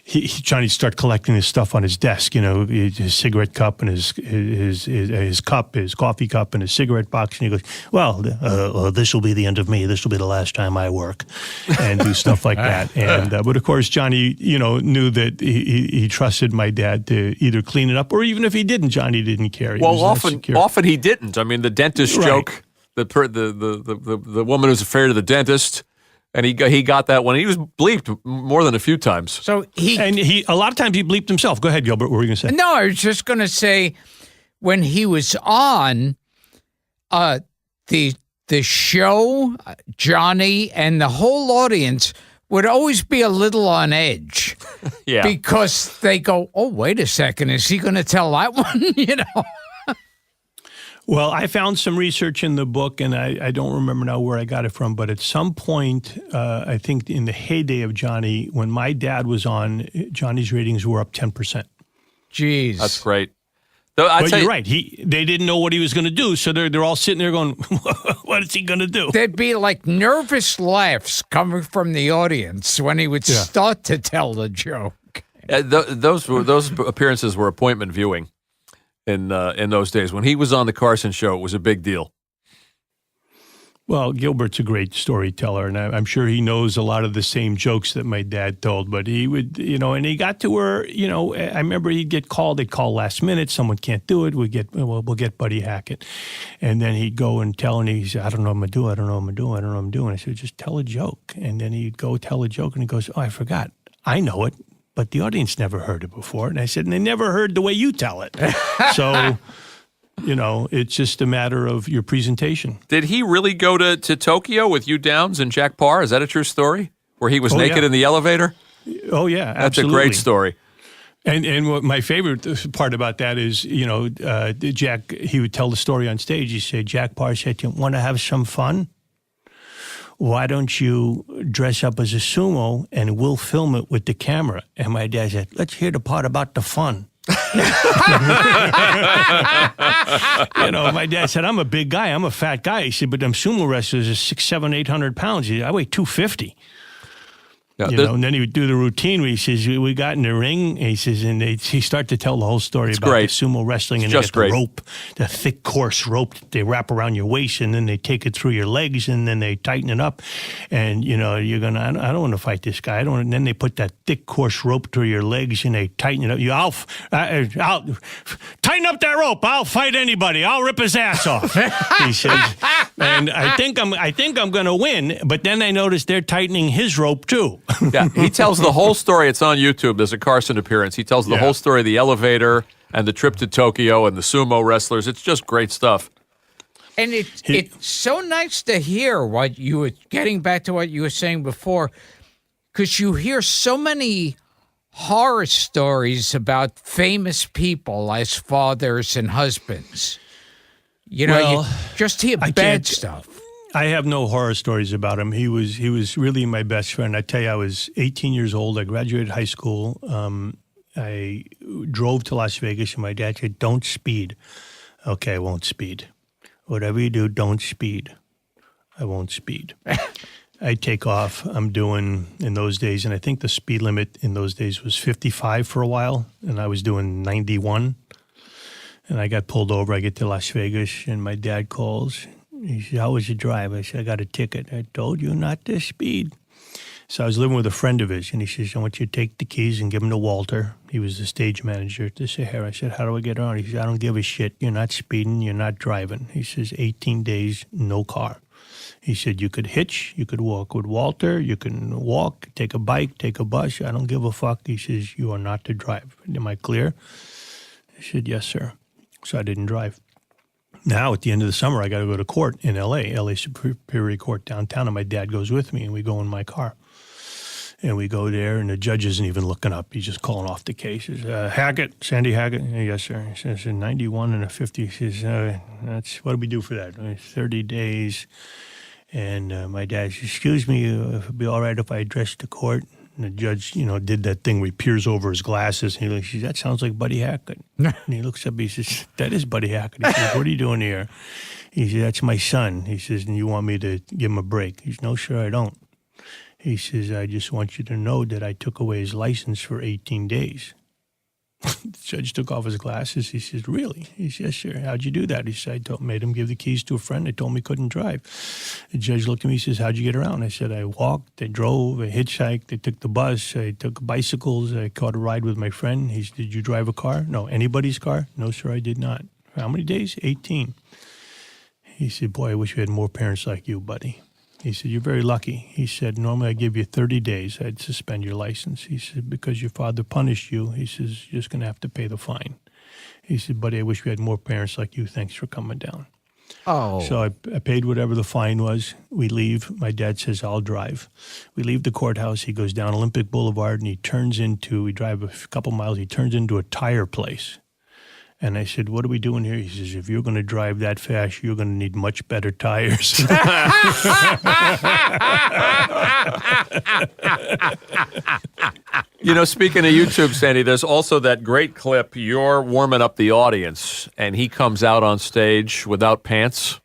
Johnny'd start collecting his stuff on his desk, his cigarette cup and his cup, his coffee cup and his cigarette box, and he goes, well, this will be the end of me. This will be the last time I work, and do stuff like that. And but of course, Johnny, knew that he trusted my dad to either clean it up, or even if he didn't, Johnny didn't care. Well, often he didn't. I mean, the dentist joke, the woman who's afraid of the dentist, and he got that one. He was bleeped more than a few times. So a lot of times he bleeped himself. Go ahead, Gilbert. What were you going to say? No, I was just going to say when he was on the show, Johnny and the whole audience would always be a little on edge. Yeah. Because they go, oh, wait a second, is he going to tell that one? Well, I found some research in the book, and I don't remember now where I got it from, but at some point, I think in the heyday of Johnny, when my dad was on, Johnny's ratings were up 10%. Jeez. That's great. But you're right. They didn't know what he was going to do, so they're all sitting there going, what is he going to do? There'd be like nervous laughs coming from the audience when he would start to tell the joke. Those appearances were appointment viewing in those days. When he was on the Carson show, it was a big deal. Well, Gilbert's a great storyteller, and I'm sure he knows a lot of the same jokes that my dad told. But he would, and he got to where, I remember he'd get called. They'd call last minute. Someone can't do it. We'll get Buddy Hackett. And then he'd go and tell, and he'd say, I don't know what I'm going to do. I don't know what I'm doing. I don't know what I'm doing. I said, just tell a joke. And then he'd go tell a joke, and he goes, oh, I forgot. I know it, but the audience never heard it before. And I said, and they never heard the way you tell it. So... it's just a matter of your presentation. Did he really go to Tokyo with Hugh Downs and Jack Parr? Is that a true story? Where he was naked in the elevator? Oh, yeah, absolutely. That's a great story. And what my favorite part about that is, Jack, he would tell the story on stage. He said, Jack Parr said to him, want to have some fun? Why don't you dress up as a sumo and we'll film it with the camera? And my dad said, let's hear the part about the fun. My dad said, I'm a big guy. I'm a fat guy. He said, but them sumo wrestlers are 600, 700, 800 pounds. I weigh 250. Yeah, and then he would do the routine where he says, we got in the ring, and he says, and he started to tell the whole story about great. the sumo wrestling, and Just they get great. the rope, the thick, coarse rope that they wrap around your waist, and then they take it through your legs, and then they tighten it up, and, you're going to, I don't want to fight this guy, and then they put that thick, coarse rope through your legs, and they tighten it up. I'll tighten up that rope, I'll fight anybody, I'll rip his ass off, he says, and I think I'm going to win, but then I noticed they're tightening his rope, too. Yeah, he tells the whole story. It's on YouTube. There's a Carson appearance. He tells the whole story of the elevator and the trip to Tokyo and the sumo wrestlers. It's just great stuff. And it's so nice to hear what you were getting back to what you were saying before, because you hear so many horror stories about famous people as fathers and husbands. You just hear bad stuff. I have no horror stories about him. He was really my best friend. I tell you, I was 18 years old. I graduated high school. I drove to Las Vegas, and my dad said, "Don't speed." Okay, I won't speed. Whatever you do, don't speed. I won't speed. I take off. I'm doing, in those days, and I think the speed limit in those days was 55 for a while, and I was doing 91. And I got pulled over. I get to Las Vegas, and my dad calls. He said, "How was your drive?" I said, "I got a ticket." "I told you not to speed." So I was living with a friend of his, and he says, "I want you to take the keys and give them to Walter." He was the stage manager at the Sahara. I said, "How do I get on?" He said, "I don't give a shit. You're not speeding. You're not driving." He says, 18 days, no car. He said, "You could hitch. You could walk with Walter. You can walk, take a bike, take a bus. I don't give a fuck." He says, "You are not to drive. Am I clear?" I said, "Yes, sir." So I didn't drive. Now, at the end of the summer, I got to go to court in L.A. Superior Court downtown, and my dad goes with me, and we go in my car. And we go there, and the judge isn't even looking up. He's just calling off the case. He says, "Hackett, Sandy Hackett?" "Yes, sir." He says, "A 91 and a 50. He says, what do we do for that?" 30 days. And my dad says, "Excuse me, if it'd be all right if I addressed the court?" And the judge, did that thing where he peers over his glasses, and he says, "That sounds like Buddy Hackett." And he looks up, he says, "That is Buddy Hackett." He says, "What are you doing here?" He says, "That's my son." He says, "And you want me to give him a break?" He says, "No, sir, I don't." He says, "I just want you to know that I took away his license for 18 days. The judge took off his glasses. He says, "Really?" He says, "Yes, sir." "How'd you do that?" He said, "Made him give the keys to a friend. They told me he couldn't drive." The judge looked at me, he says, "How'd you get around?" I said, "I walked, I drove, I hitchhiked, I took the bus, I took bicycles, I caught a ride with my friend." He said, "Did you drive a car?" "No." "Anybody's car?" "No, sir, I did not." "How many days?" 18. He said, "Boy, I wish we had more parents like you, buddy." He said, "You're very lucky." He said, "Normally I give you 30 days. I'd suspend your license." He said, "Because your father punished you." He says, "You're just going to have to pay the fine." He said, "Buddy, I wish we had more parents like you. Thanks for coming down." Oh. So I paid whatever the fine was. We leave. My dad says, "I'll drive." We leave the courthouse. He goes down Olympic Boulevard, and we drive a couple miles. He turns into a tire place. And I said, "What are we doing here?" He says, "If you're going to drive that fast, you're going to need much better tires." Speaking of YouTube, Sandy, there's also that great clip. You're warming up the audience, and he comes out on stage without pants.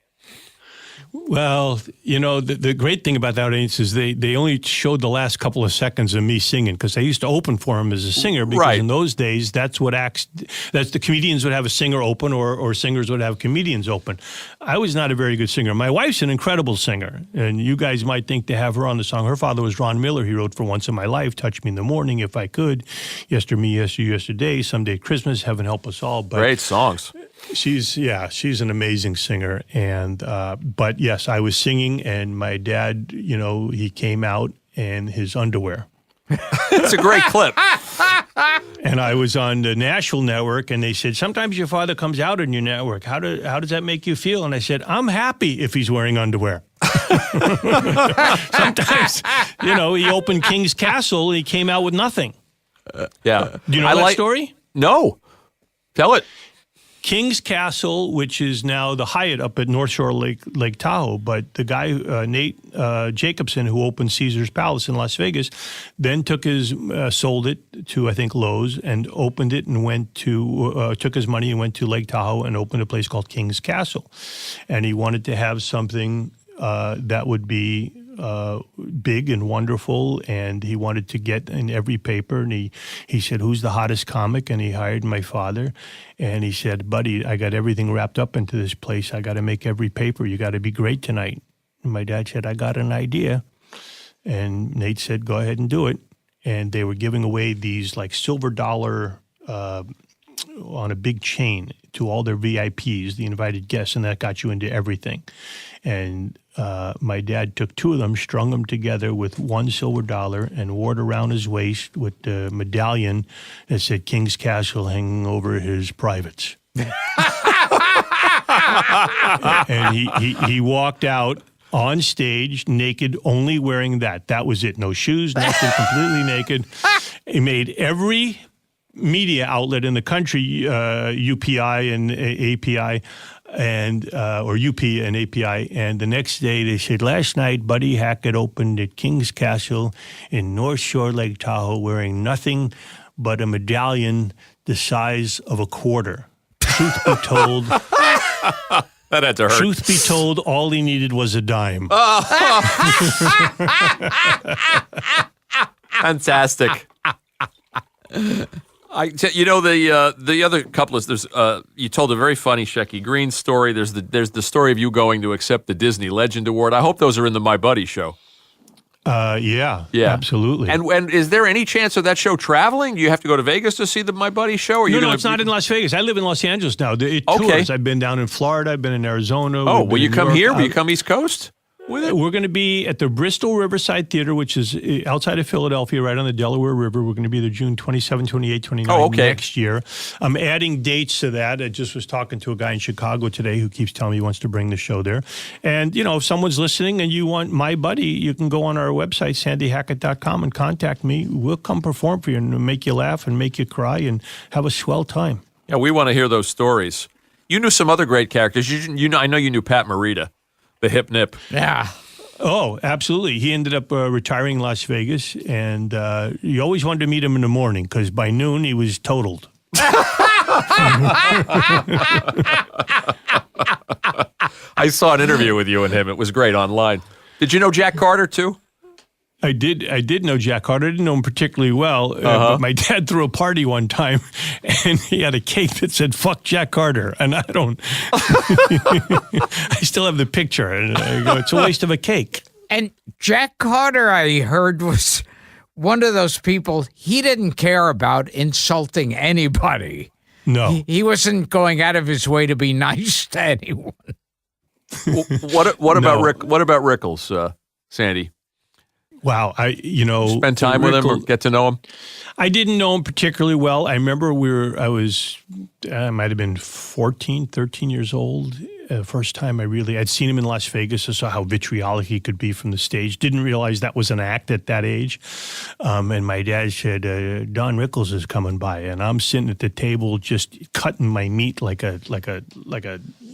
Well, the great thing about that audience is they only showed the last couple of seconds of me singing, because I used to open for him as a singer, because in those days, that's the comedians would have a singer open, or singers would have comedians open. I was not a very good singer. My wife's an incredible singer, and you guys might think to have her on the song. Her father was Ron Miller. He wrote for Once in My Life, Touch Me in the Morning, If I Could, Yesterday, Yesterday, Someday Christmas, Heaven Help Us All. But great songs. She's an amazing singer, and but yes, I was singing, and my dad, he came out in his underwear. It's a great clip. And I was on the national network, and they said, "Sometimes your father comes out on your network. How does that make you feel?" And I said, "I'm happy if he's wearing underwear." Sometimes, he opened King's Castle, and he came out with nothing. Yeah. Do you know that story? No. Tell it. King's Castle, which is now the Hyatt up at North Shore Lake Tahoe, but the guy, Nate Jacobson, who opened Caesar's Palace in Las Vegas, then sold it to, I think, Lowe's, and opened it, and took his money and went to Lake Tahoe and opened a place called King's Castle. And he wanted to have something that would be big and wonderful, and he wanted to get in every paper. And he said, "Who's the hottest comic?" And he hired my father. And he said, "Buddy, I got everything wrapped up into this place. I got to make every paper. You got to be great tonight." And my dad said, "I got an idea." And Nate said, "Go ahead and do it." And they were giving away these like silver dollar on a big chain to all their VIPs, the invited guests, and that got you into everything. And my dad took two of them, strung them together with one silver dollar, and wore it around his waist with the medallion that said King's Castle hanging over his privates. And he walked out on stage naked, only wearing that. That was it. No shoes, nothing, completely naked. He made every media outlet in the country, UPI and API, and or UP and API. And the next day they said, "Last night, Buddy Hackett opened at King's Castle in North Shore, Lake Tahoe, wearing nothing but a medallion the size of a quarter." Truth be told, that had to hurt. Truth be told, all he needed was a dime. Fantastic. The other couple is there's you told a very funny Shecky Green story. There's the story of you going to accept the Disney Legend Award. I hope those are in the My Buddy show. Yeah, absolutely. And is there any chance of that show traveling? Do you have to go to Vegas to see the My Buddy show? Or No, it's not in Las Vegas. I live in Los Angeles now. It tours. I've been down in Florida. I've been in Arizona. Oh, will you come here? Will you come East Coast? We're going to be at the Bristol Riverside Theater, which is outside of Philadelphia, right on the Delaware River. We're going to be there June 27, 28, 29 next year. I'm adding dates to that. I just was talking to a guy in Chicago today who keeps telling me he wants to bring the show there. And, if someone's listening and you want My Buddy, you can go on our website, sandyhackett.com, and contact me. We'll come perform for you and make you laugh and make you cry and have a swell time. Yeah, we want to hear those stories. You knew some other great characters. I know you knew Pat Morita. The hip nip. Yeah. Oh, absolutely. He ended up retiring in Las Vegas, and you always wanted to meet him in the morning because by noon he was totaled. I saw an interview with you and him. It was great online. Did you know Jack Carter, too? I did know Jack Carter. I didn't know him particularly well, but my dad threw a party one time, and he had a cake that said, "Fuck Jack Carter." And I still have the picture, and I go, it's a waste of a cake. And Jack Carter, I heard, was one of those people, he didn't care about insulting anybody. No. He wasn't going out of his way to be nice to anyone. What about Rickles, Sandy? Wow, spend time with him or get to know him? I didn't know him particularly well. I remember I might have been 14, 13 years old. First time I'd seen him in Las Vegas. I saw how vitriolic he could be from the stage. Didn't realize that was an act at that age. And my dad said, "Don Rickles is coming by," and I'm sitting at the table just cutting my meat like a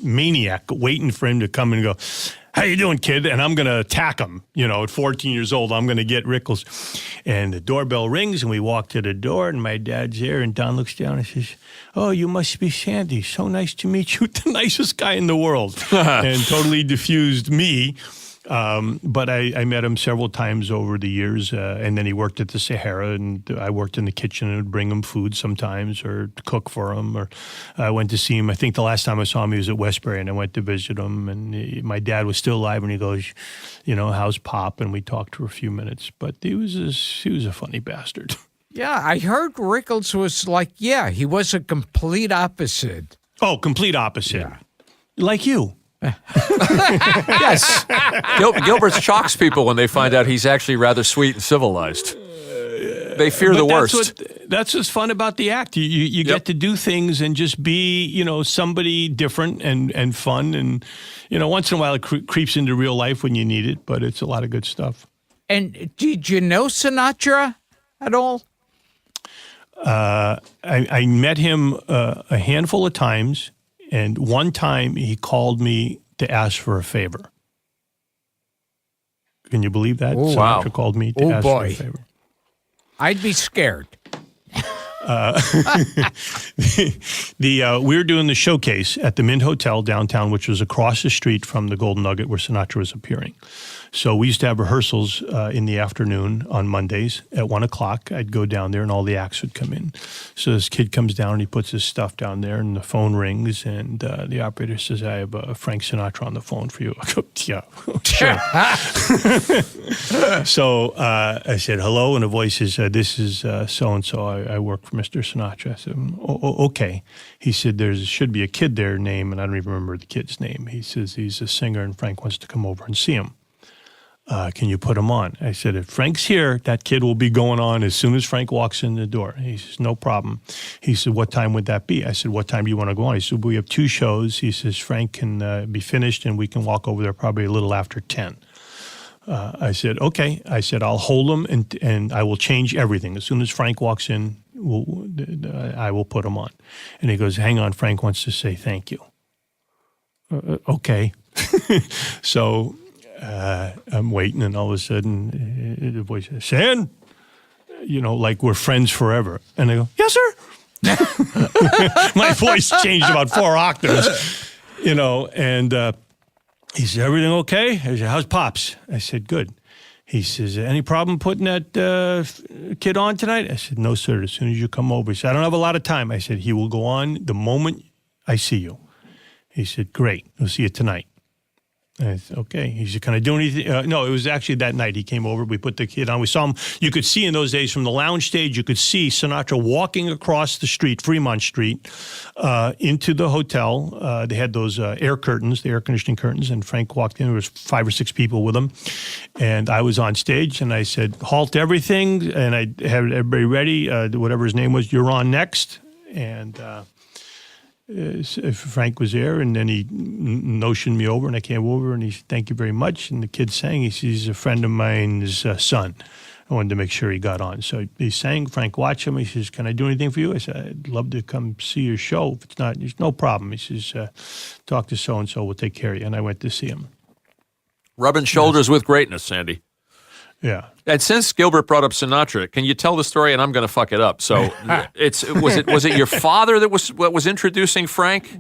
maniac, waiting for him to come and go, "How you doing, kid?" And I'm going to attack him. At 14 years old, I'm going to get Rickles. And the doorbell rings, and we walk to the door, and my dad's there, and Don looks down and says, "Oh, you must be Sandy. So nice to meet you." The nicest guy in the world. And totally diffused me. But I met him several times over the years, and then he worked at the Sahara, and I worked in the kitchen and would bring him food sometimes or cook for him. Or I went to see him. I think the last time I saw him, he was at Westbury, and I went to visit him. And my dad was still alive, and he goes, "How's Pop?" And we talked for a few minutes. But he was a funny bastard. Yeah, I heard Rickles was he was a complete opposite. Oh, complete opposite. Yeah. Like you. Yes. Gilbert shocks people when they find out he's actually rather sweet and civilized. They fear the worst. That's what's fun about the act. You get to do things and just be, somebody different and fun. And, once in a while it creeps into real life when you need it, but it's a lot of good stuff. And did you know Sinatra at all? I met him a handful of times. And one time he called me to ask for a favor. Can you believe that? Ooh, Sinatra called me to ask for a favor. I'd be scared. We were doing the showcase at the Mint Hotel downtown, which was across the street from the Golden Nugget where Sinatra was appearing. So we used to have rehearsals in the afternoon on Mondays at 1 o'clock. I'd go down there and all the acts would come in. So this kid comes down and he puts his stuff down there and the phone rings and the operator says, I have Frank Sinatra on the phone for you. I go, yeah, sure. So I said, hello, and the voice says, this is so-and-so. I work for Mr. Sinatra. I said, okay. He said, there should be a kid there named, and I don't even remember the kid's name. He says, he's a singer and Frank wants to come over and see him. Can you put him on? I said, if Frank's here, that kid will be going on as soon as Frank walks in the door. He says, no problem. He said, what time would that be? I said, what time do you want to go on? He said, we have 2 shows. He says, Frank can be finished and we can walk over there probably a little after 10. I said, okay. I said, I'll hold him and I will change everything. As soon as Frank walks in, I will put him on. And he goes, hang on, Frank wants to say thank you. Okay. So I'm waiting, and all of a sudden, the voice says, San, like we're friends forever. And I go, yes, sir. My voice changed about 4 octaves, and he said, everything okay? I said, how's Pops? I said, good. He says, any problem putting that kid on tonight? I said, no, sir, as soon as you come over. He said, I don't have a lot of time. I said, he will go on the moment I see you. He said, great, we'll see you tonight. I said, okay. He said, can I do anything? No, it was actually that night he came over. We put the kid on. We saw him. You could see in those days from the lounge stage, you could see Sinatra walking across the street, Fremont Street, into the hotel. They had those air curtains, the air conditioning curtains, and Frank walked in. There was 5 or 6 people with him. And I was on stage, and I said, halt everything. And I had everybody ready. Whatever his name was, you're on next. And Frank was there, and then he notioned me over, and I came over, and he said, thank you very much. And the kid sang. He says, he's a friend of mine's son. I wanted to make sure he got on. So he sang. Frank watched him. He says, can I do anything for you? I said, I'd love to come see your show. If it's not, there's no problem. He says, talk to so-and-so. We'll take care of you. And I went to see him. Rubbing shoulders with greatness, Sandy. Yeah. And since Gilbert brought up Sinatra, can you tell the story? And I'm going to fuck it up. So was it your father that was introducing Frank?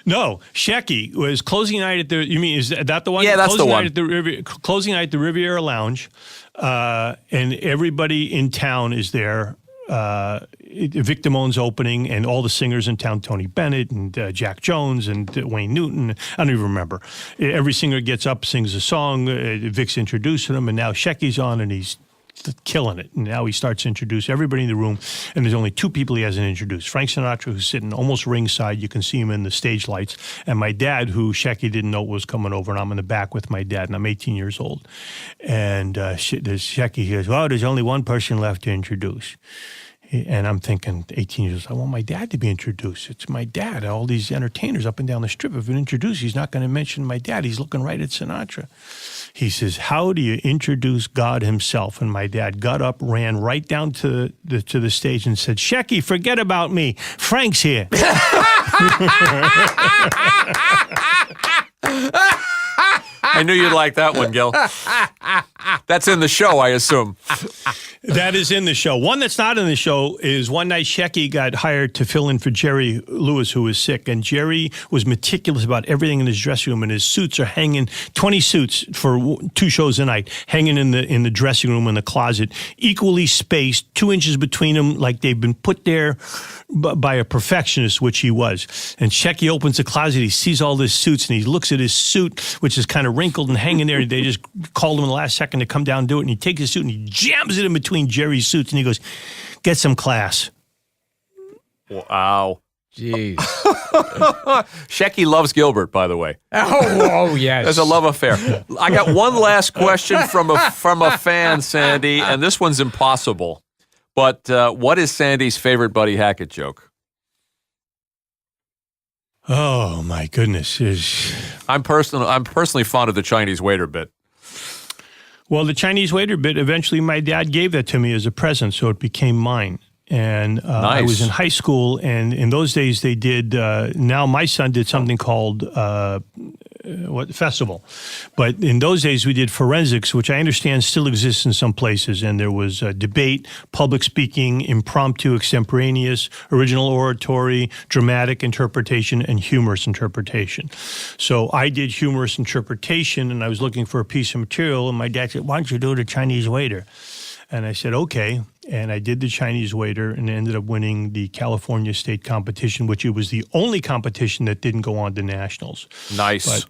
No, Shecky was closing night at the. You mean is that the one? Yeah, that's closing the one. Night at closing night at the Riviera Lounge, and everybody in town is there. Vic Damone's opening, and all the singers in town, Tony Bennett and Jack Jones and Wayne Newton. I don't even remember. Every singer gets up, sings a song. Vic's introducing them, and now Shecky's on, and he's killing it. And now he starts to introduce everybody in the room, and there's only 2 people he hasn't introduced. Frank Sinatra, who's sitting almost ringside. You can see him in the stage lights. And my dad, who Shecky didn't know was coming over, and I'm in the back with my dad, and I'm 18 years old. And Shecky goes, well, there's only one person left to introduce. And I'm thinking, 18 years old, I want my dad to be introduced. It's my dad. All these entertainers up and down the strip have been introduced. He's not going to mention my dad. He's looking right at Sinatra. He says, how do you introduce God himself? And my dad got up, ran right down to the stage and said, Shecky, forget about me. Frank's here. I knew you'd like that one, Gil. That's in the show, I assume. That is in the show. One that's not in the show is one night Shecky got hired to fill in for Jerry Lewis, who was sick. And Jerry was meticulous about everything in his dressing room. And his suits are hanging, 20 suits for 2 shows a night, hanging in the dressing room in the closet, equally spaced, 2 inches between them, like they've been put there by a perfectionist, which he was. And Shecky opens the closet, he sees all these suits, and he looks at his suit, which is kind of wrinkled and hanging there. They just called him in the last second to come down and do it. And he takes his suit and he jams it in between Jerry's suits, and he goes, get some class. Wow. Jeez. Shecky loves Gilbert, by the way. Oh, yes. There's a love affair. I got one last question from a fan, Sandy, and this one's impossible. But what is Sandy's favorite Buddy Hackett joke? Oh my goodness! I'm personally fond of the Chinese waiter bit. Well, the Chinese waiter bit, eventually my dad gave that to me as a present, so it became mine. And Nice. I was in high school, and in those days they did, now my son did something called festival. But in those days, we did forensics, which I understand still exists in some places. And there was debate, public speaking, impromptu, extemporaneous, original oratory, dramatic interpretation, and humorous interpretation. So I did humorous interpretation, and I was looking for a piece of material, and my dad said, "Why don't you do the Chinese waiter?" And I said, okay. And I did the Chinese waiter and ended up winning the California state competition, which it was the only competition that didn't go on to nationals. Nice. But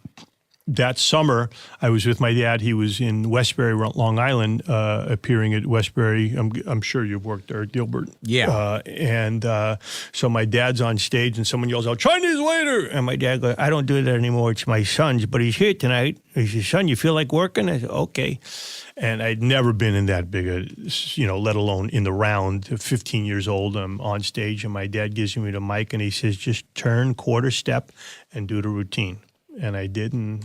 that summer, I was with my dad. He was in Westbury, Long Island, appearing at Westbury. I'm sure you've worked there, Gilbert. Yeah. So my dad's on stage, and someone yells out, "Chinese waiter!" And my dad goes, "I don't do that anymore. It's my son's, but he's here tonight." He says, "Son, you feel like working?" I said, "Okay." And I'd never been in that big a, let alone in the round. 15 years old, I'm on stage, and my dad gives me the mic, and he says, "Just turn quarter step and do the routine." And I did, and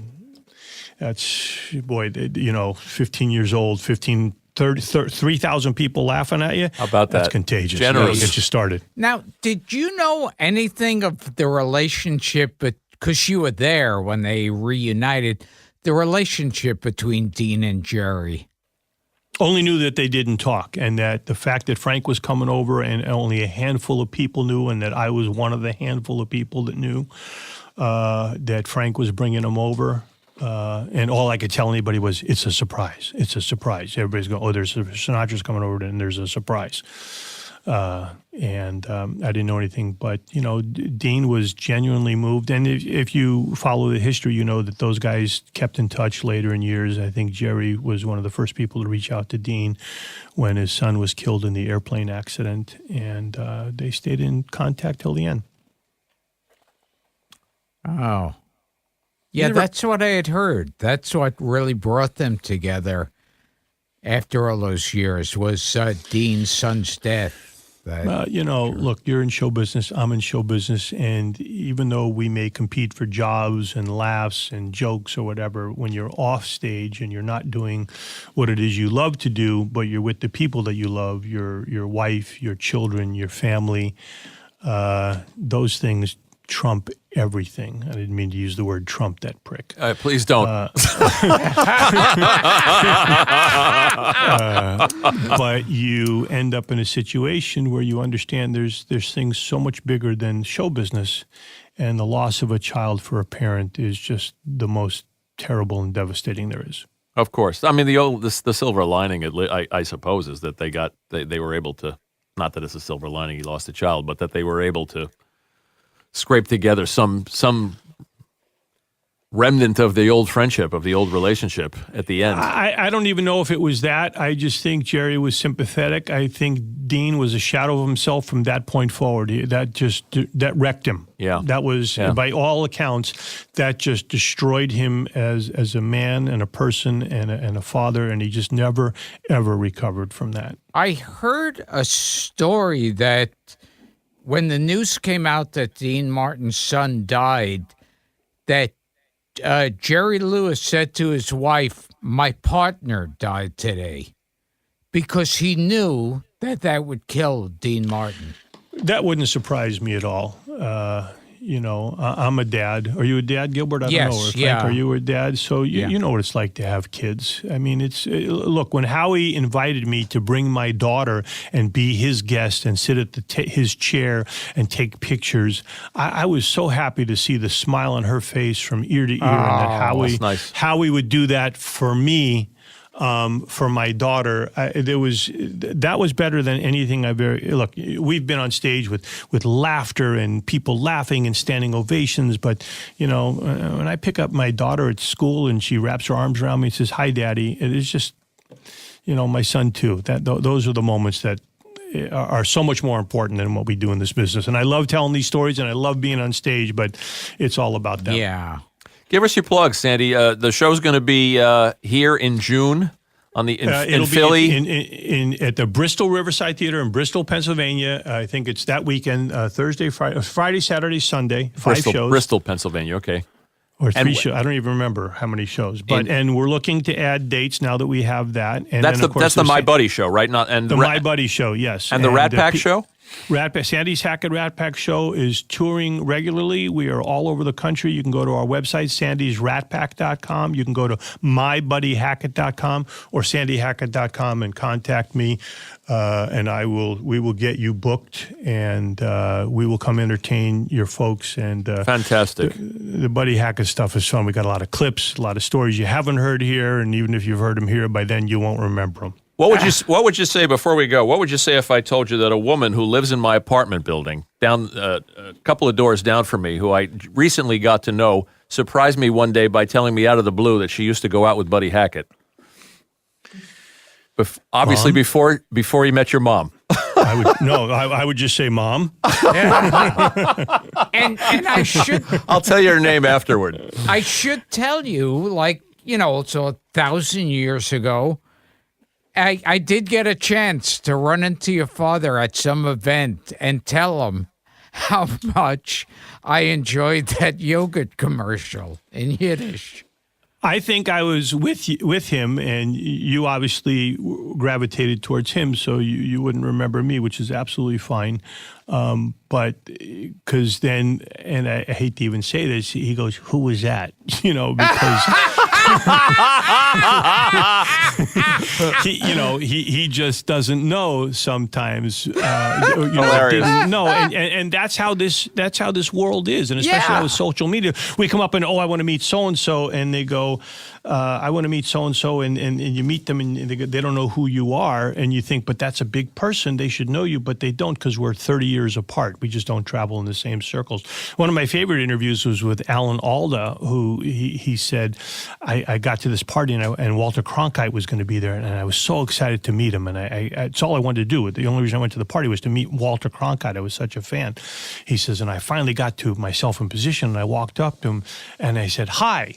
that's, 15 years old, 3,000 people laughing at you. How about that? That's contagious. Generous. That'll get you started. Now, did you know anything of the relationship, because you were there when they reunited, the relationship between Dean and Jerry? Only knew that they didn't talk, and that the fact that Frank was coming over and only a handful of people knew, and that I was one of the handful of people that knew that Frank was bringing him over. And all I could tell anybody was, "It's a surprise. It's a surprise." Everybody's going, "Oh, Sinatra's coming over, and there's a surprise." I didn't know anything, but Dean was genuinely moved. And if you follow the history, you know that those guys kept in touch later in years. I think Jerry was one of the first people to reach out to Dean when his son was killed in the airplane accident, and they stayed in contact till the end. Oh. Yeah, that's what I had heard. That's what really brought them together after all those years, was Dean's son's death. Look, you're in show business, I'm in show business, and even though we may compete for jobs and laughs and jokes or whatever, when you're off stage and you're not doing what it is you love to do, but you're with the people that you love, your wife, your children, your family, those things trump everything. I didn't mean to use the word Trump, that prick. Please don't. But you end up in a situation where you understand there's things so much bigger than show business, and the loss of a child for a parent is just the most terrible and devastating there is. Of course. I mean, the silver lining, I suppose, is that they were able to, not that it's a silver lining, he lost a child, but that they were able to scrape together some remnant of the old friendship, of the old relationship at the end. I don't even know if it was that. I just think Jerry was sympathetic. I think Dean was a shadow of himself from that point forward. That wrecked him. Yeah. That was, by all accounts, that just destroyed him as a man and a person and a father, and he just never, ever recovered from that. I heard a story that when the news came out that Dean Martin's son died, that Jerry Lewis said to his wife, "My partner died today," because he knew that would kill Dean Martin. That wouldn't surprise me at all. I'm a dad. Are you a dad, Gilbert? I don't know. Or Frank, are you a dad? So you know what it's like to have kids. I mean, look, when Howie invited me to bring my daughter and be his guest and sit at his chair and take pictures, I was so happy to see the smile on her face from ear to ear, and that Howie would do that for me. For my daughter, that was better than anything I've ever. Look, we've been on stage with laughter and people laughing and standing ovations, but when I pick up my daughter at school and she wraps her arms around me and says, "Hi, Daddy," it is just, my son too. Those are the moments that are so much more important than what we do in this business. And I love telling these stories and I love being on stage, but it's all about them. Yeah. Give us your plugs, Sandy. The show's going to be here in June in Philly. At the Bristol Riverside Theater in Bristol, Pennsylvania. I think it's that weekend, Thursday, Friday, Saturday, Sunday, 5 shows. Bristol, Pennsylvania, okay. Or 3 shows. I don't even remember how many shows. And we're looking to add dates now that we have that. And that's the My Buddy show, right? The My Buddy show, yes. And the Rat Pack show? Sandy's Hackett Rat Pack Show is touring regularly. We are all over the country. You can go to our website, sandysratpack.com. You can go to mybuddyhackett.com or sandyhackett.com and contact me, and we will get you booked, and we will come entertain your folks. And fantastic. The Buddy Hackett stuff is fun. We got a lot of clips, a lot of stories you haven't heard here, and even if you've heard them here, by then you won't remember them. What would you say before we go? What would you say if I told you that a woman who lives in my apartment building, down a couple of doors down from me, who I recently got to know, surprised me one day by telling me out of the blue that she used to go out with Buddy Hackett? Obviously, Mom? before he met your mom. I would just say Mom. and I should. I'll tell you her name afterward. I should tell you, so 1,000 years ago, I did get a chance to run into your father at some event and tell him how much I enjoyed that yogurt commercial in Yiddish. I think I was with him, and you obviously gravitated towards him, so you wouldn't remember me, which is absolutely fine. But because then, and I hate to even say this, he goes, "Who was that?" Because he just doesn't know sometimes. Hilarious. No, and that's how this world is, and especially now with social media, we come up and I want to meet so and so, and they go, I want to meet so and so, and you meet them, and they don't know who you are, and you think, but that's a big person, they should know you, but they don't, because we're 30 years apart. We just don't travel in the same circles. One of my favorite interviews was with Alan Alda, who he said, I got to this party and Walter Cronkite was going to be there, and I was so excited to meet him, and it's all I wanted to do. The only reason I went to the party was to meet Walter Cronkite. I was such a fan. He says, and I finally got to myself in position, and I walked up to him, and I said, "Hi.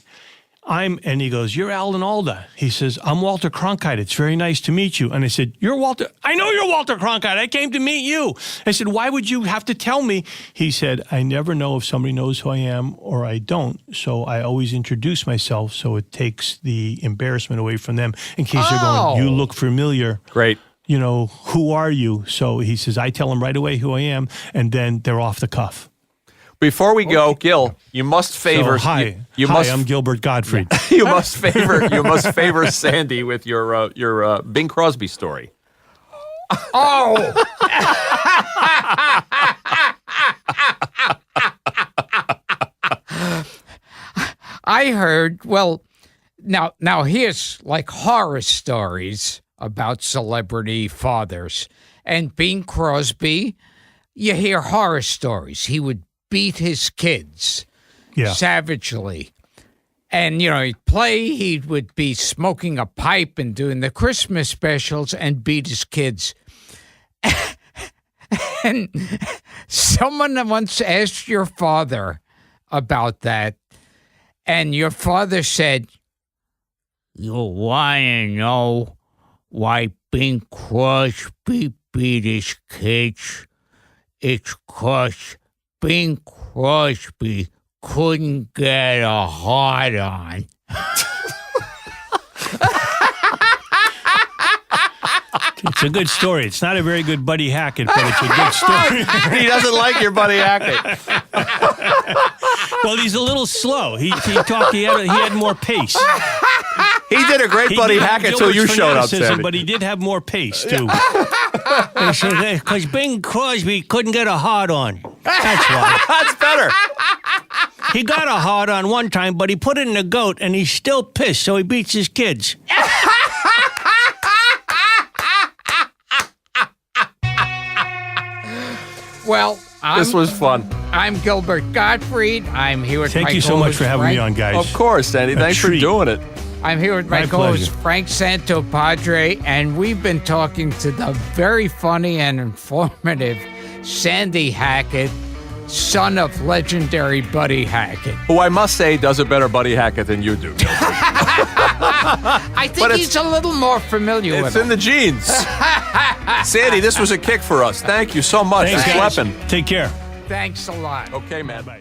And he goes, "You're Alan Alda." He says, "I'm Walter Cronkite. It's very nice to meet you." And I said, "You're Walter? I know you're Walter Cronkite. I came to meet you." I said, "Why would you have to tell me?" He said, "I never know if somebody knows who I am or I don't. So I always introduce myself so it takes the embarrassment away from them in case they're going, 'You look familiar.'" Great. "Who are you?" So he says, I tell them right away who I am, and then they're off the cuff. Before we go, Gil, you must favor. Hi, I'm Gilbert Gottfried. You must favor Sandy with your Bing Crosby story. Oh. I heard, now here's horror stories about celebrity fathers. And Bing Crosby, you hear horror stories. He would beat his kids savagely. And, he'd play, he would be smoking a pipe and doing the Christmas specials and beat his kids. And someone once asked your father about that, and your father said, "You want to know why Bing Crosby beat his kids? It's 'cause Bing Crosby couldn't get a hard on." It's a good story. It's not a very good Buddy Hackett, but it's a good story. He doesn't like your Buddy Hackett. Well, he's a little slow. He talked. He had more pace. He did a great Buddy Hackett until you showed up, Sandy. But he did have more pace too. Because Bing Crosby couldn't get a hard on. That's why. That's better. He got a hard on one time, but he put it in a goat, and he's still pissed, so he beats his kids. Well, this was fun. I'm Gilbert Gottfried. I'm here with Thank you so much for having me on, guys. Of course, Sandy. Thanks for doing it. I'm here with my co-host, Frank Santopadre, and we've been talking to the very funny and informative Sandy Hackett, son of legendary Buddy Hackett. Who I must say does a better Buddy Hackett than you do. I think he's a little more familiar with it. It's in the genes. Sandy, this was a kick for us. Thank you so much for schlepping. Take care. Thanks a lot. Okay, man. Bye.